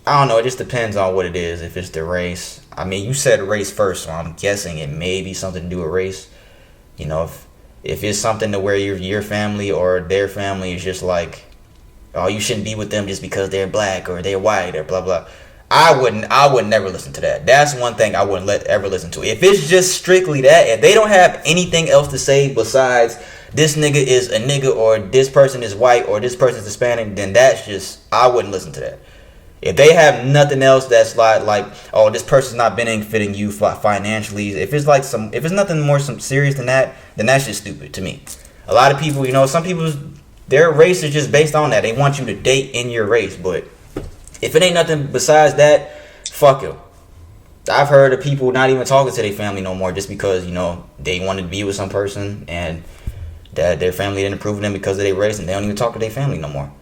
don't know. It just depends on what it is. If it's the race, I mean, you said race first, so I'm guessing it may be something to do with race. If it's something to where your family or their family is just like, oh, you shouldn't be with them just because they're black or they're white or blah blah, I would never listen to that. That's one thing I wouldn't ever listen to. If it's just strictly that, if they don't have anything else to say besides this nigga is a nigga, or this person is white, or this person is Hispanic, then I wouldn't listen to that. If they have nothing else that's like, oh, this person's not benefiting you financially. If it's nothing more serious than that, then that's just stupid to me. A lot of people, some people Their race is just based on that. They want you to date in your race. But if it ain't nothing besides that, fuck it. I've heard of people not even talking to their family no more just because, you know, they wanted to be with some person and that their family didn't approve of them because of their race, and they don't even talk to their family no more.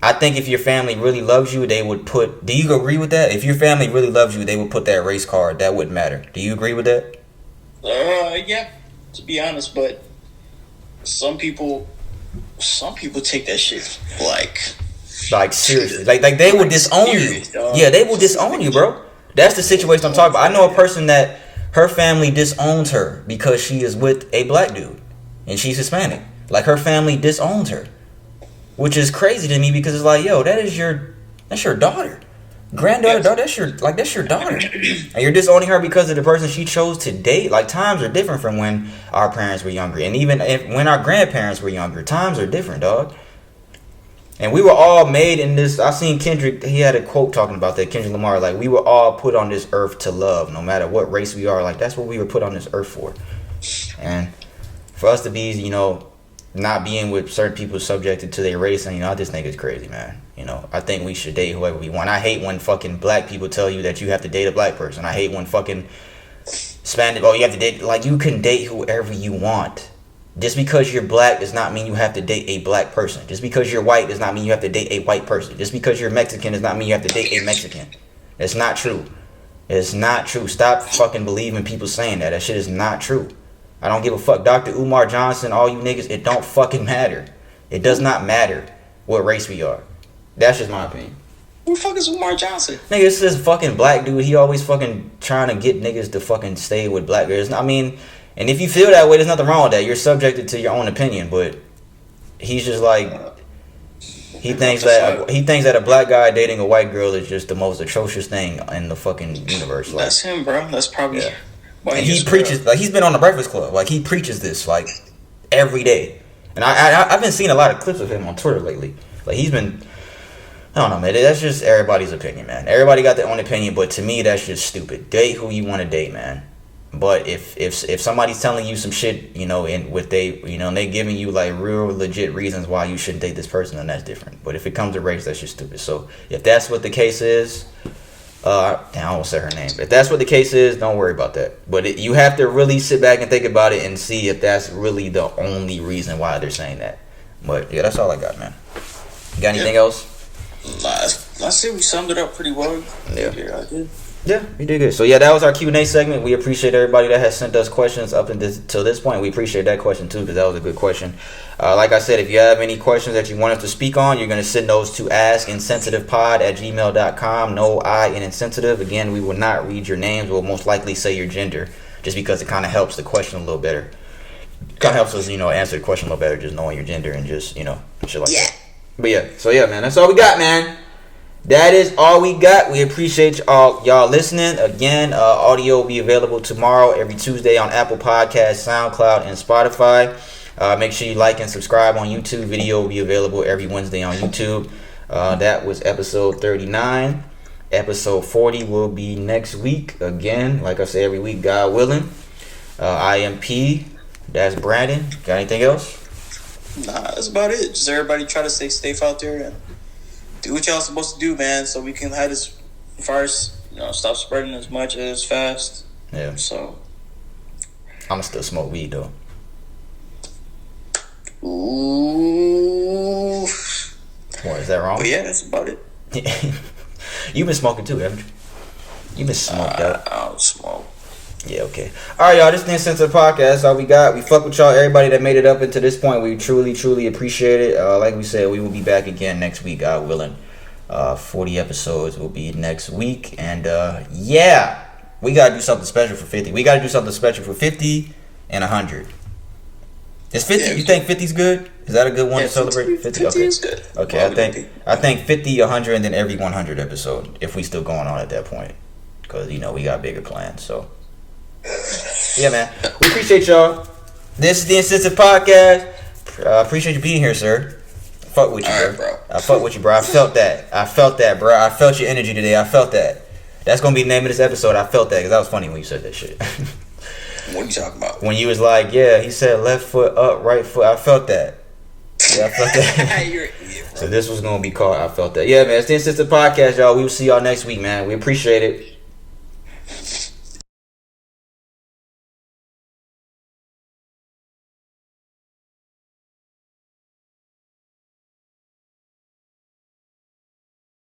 I think if your family really loves you, they would put... Do you agree with that? If your family really loves you, they would put that race card. That wouldn't matter. Do you agree with that? Yeah, to be honest, but some people take that shit like seriously. Like they will disown you. Yeah, they will disown you, bro. That's the situation I'm talking about. I know a person that her family disowns her because she is with a black dude and she's Hispanic. Like, her family disowns her, which is crazy to me because it's like, yo, that's your daughter, granddaughter, daughter, that's your daughter, and you're disowning her because of the person she chose to date. Like, times are different from when our parents were younger, and even when our grandparents were younger, times are different, dog. And we were all made in this. I seen Kendrick, he had a quote talking about that. Kendrick Lamar, like, we were all put on this earth to love, no matter what race we are. Like, that's what we were put on this earth for. And for us to be, you know, not being with certain people subjected to their race, and, you know, I just think it's crazy, man. You know, I think we should date whoever we want. I hate when fucking black people tell you that you have to date a black person. I hate when fucking Spanish, you have to date, like, you can date whoever you want. Just because you're black does not mean you have to date a black person. Just because you're white does not mean you have to date a white person. Just because you're Mexican does not mean you have to date a Mexican. It's not true. It's not true. Stop fucking believing people saying that. That shit is not true. I don't give a fuck. Dr. Umar Johnson, all you niggas, it don't fucking matter. It does not matter what race we are. That's just my opinion. Who the fuck is Umar Johnson? Nigga, it's this fucking black dude. He always fucking trying to get niggas to fucking stay with black girls. I mean... And if you feel that way, there's nothing wrong with that. You're subjected to your own opinion, but he's just like, he thinks that a black guy dating a white girl is just the most atrocious thing in the fucking universe. Like, that's him, bro. That's probably why he preaches. Like, he's been on the Breakfast Club. Like, he preaches this like every day. And I've been seeing a lot of clips of him on Twitter lately. Like, he's been, I don't know, man. That's just everybody's opinion, man. Everybody got their own opinion, but to me, that's just stupid. Date who you want to date, man. But if somebody's telling you some shit, you know, and they giving you like real legit reasons why you shouldn't date this person, then that's different. But if it comes to race, that's just stupid. So if that's what the case is, I won't say her name. If that's what the case is, don't worry about that. But you have to really sit back and think about it and see if that's really the only reason why they're saying that. But yeah, that's all I got, man. You got anything else? I say we summed it up pretty well. Yeah. I did. Yeah, we did good. So yeah, that was our Q&A segment. We appreciate everybody that has sent us questions up until this point. We appreciate that question too, because that was a good question. Like I said, if you have any questions that you want us to speak on, you're going to send those to askinsensitivepod@gmail.com. No I in insensitive. Again, we will not read your names. We'll most likely say your gender, just because it kind of helps the question a little better. Kind of helps us, you know, answer the question a little better, just knowing your gender and just, you know, shit like that. But yeah, so yeah, man, that's all we got, man. That is all we got. We appreciate y'all listening. Again, audio will be available tomorrow, every Tuesday on Apple Podcasts, SoundCloud, and Spotify. Make sure you like and subscribe on YouTube. Video will be available every Wednesday on YouTube. That was episode 39. Episode 40 will be next week. Again, like I say every week, God willing. I am P. That's Brandon. Got anything else? Nah, that's about it. Just everybody try to stay safe out there and do what y'all supposed to do, man, so we can have this virus, you know, stop spreading as much as fast. Yeah. So I'ma still smoke weed though. Ooh. What, is that wrong? But yeah, that's about it. You've been smoking too, haven't you? You've been smoked out. I don't smoke. Yeah, okay. Alright, y'all, this is the Insensitive Podcast. That's all we got. We fuck with y'all. Everybody that made it up into this point, we truly, truly appreciate it. Like we said, we will be back again next week, God willing. 40 episodes will be next week. And yeah, we gotta do something special for 50. We gotta do something special for 50 and 100. Is 50? Yeah, you think 50's good? Is that a good one to celebrate? 50 okay. Is good. Okay, I think 50, 100, and then every 100 episode, if we still going on at that point. Because, you know, we got bigger plans, so. Yeah, man. We appreciate y'all. This is the Insensitive Podcast. Appreciate you being here, sir. Fuck with you, bro. I fuck with you, bro. I felt that, bro. I felt your energy today. I felt that. That's gonna be the name of this episode. I felt that because that was funny when you said that shit. What are you talking about? When you was like, yeah, he said left foot up, right foot. I felt that. Yeah, I felt that. You're an idiot, bro. So this was gonna be called I Felt That. Yeah, man. It's the Insistent Podcast, y'all. We will see y'all next week, man. We appreciate it.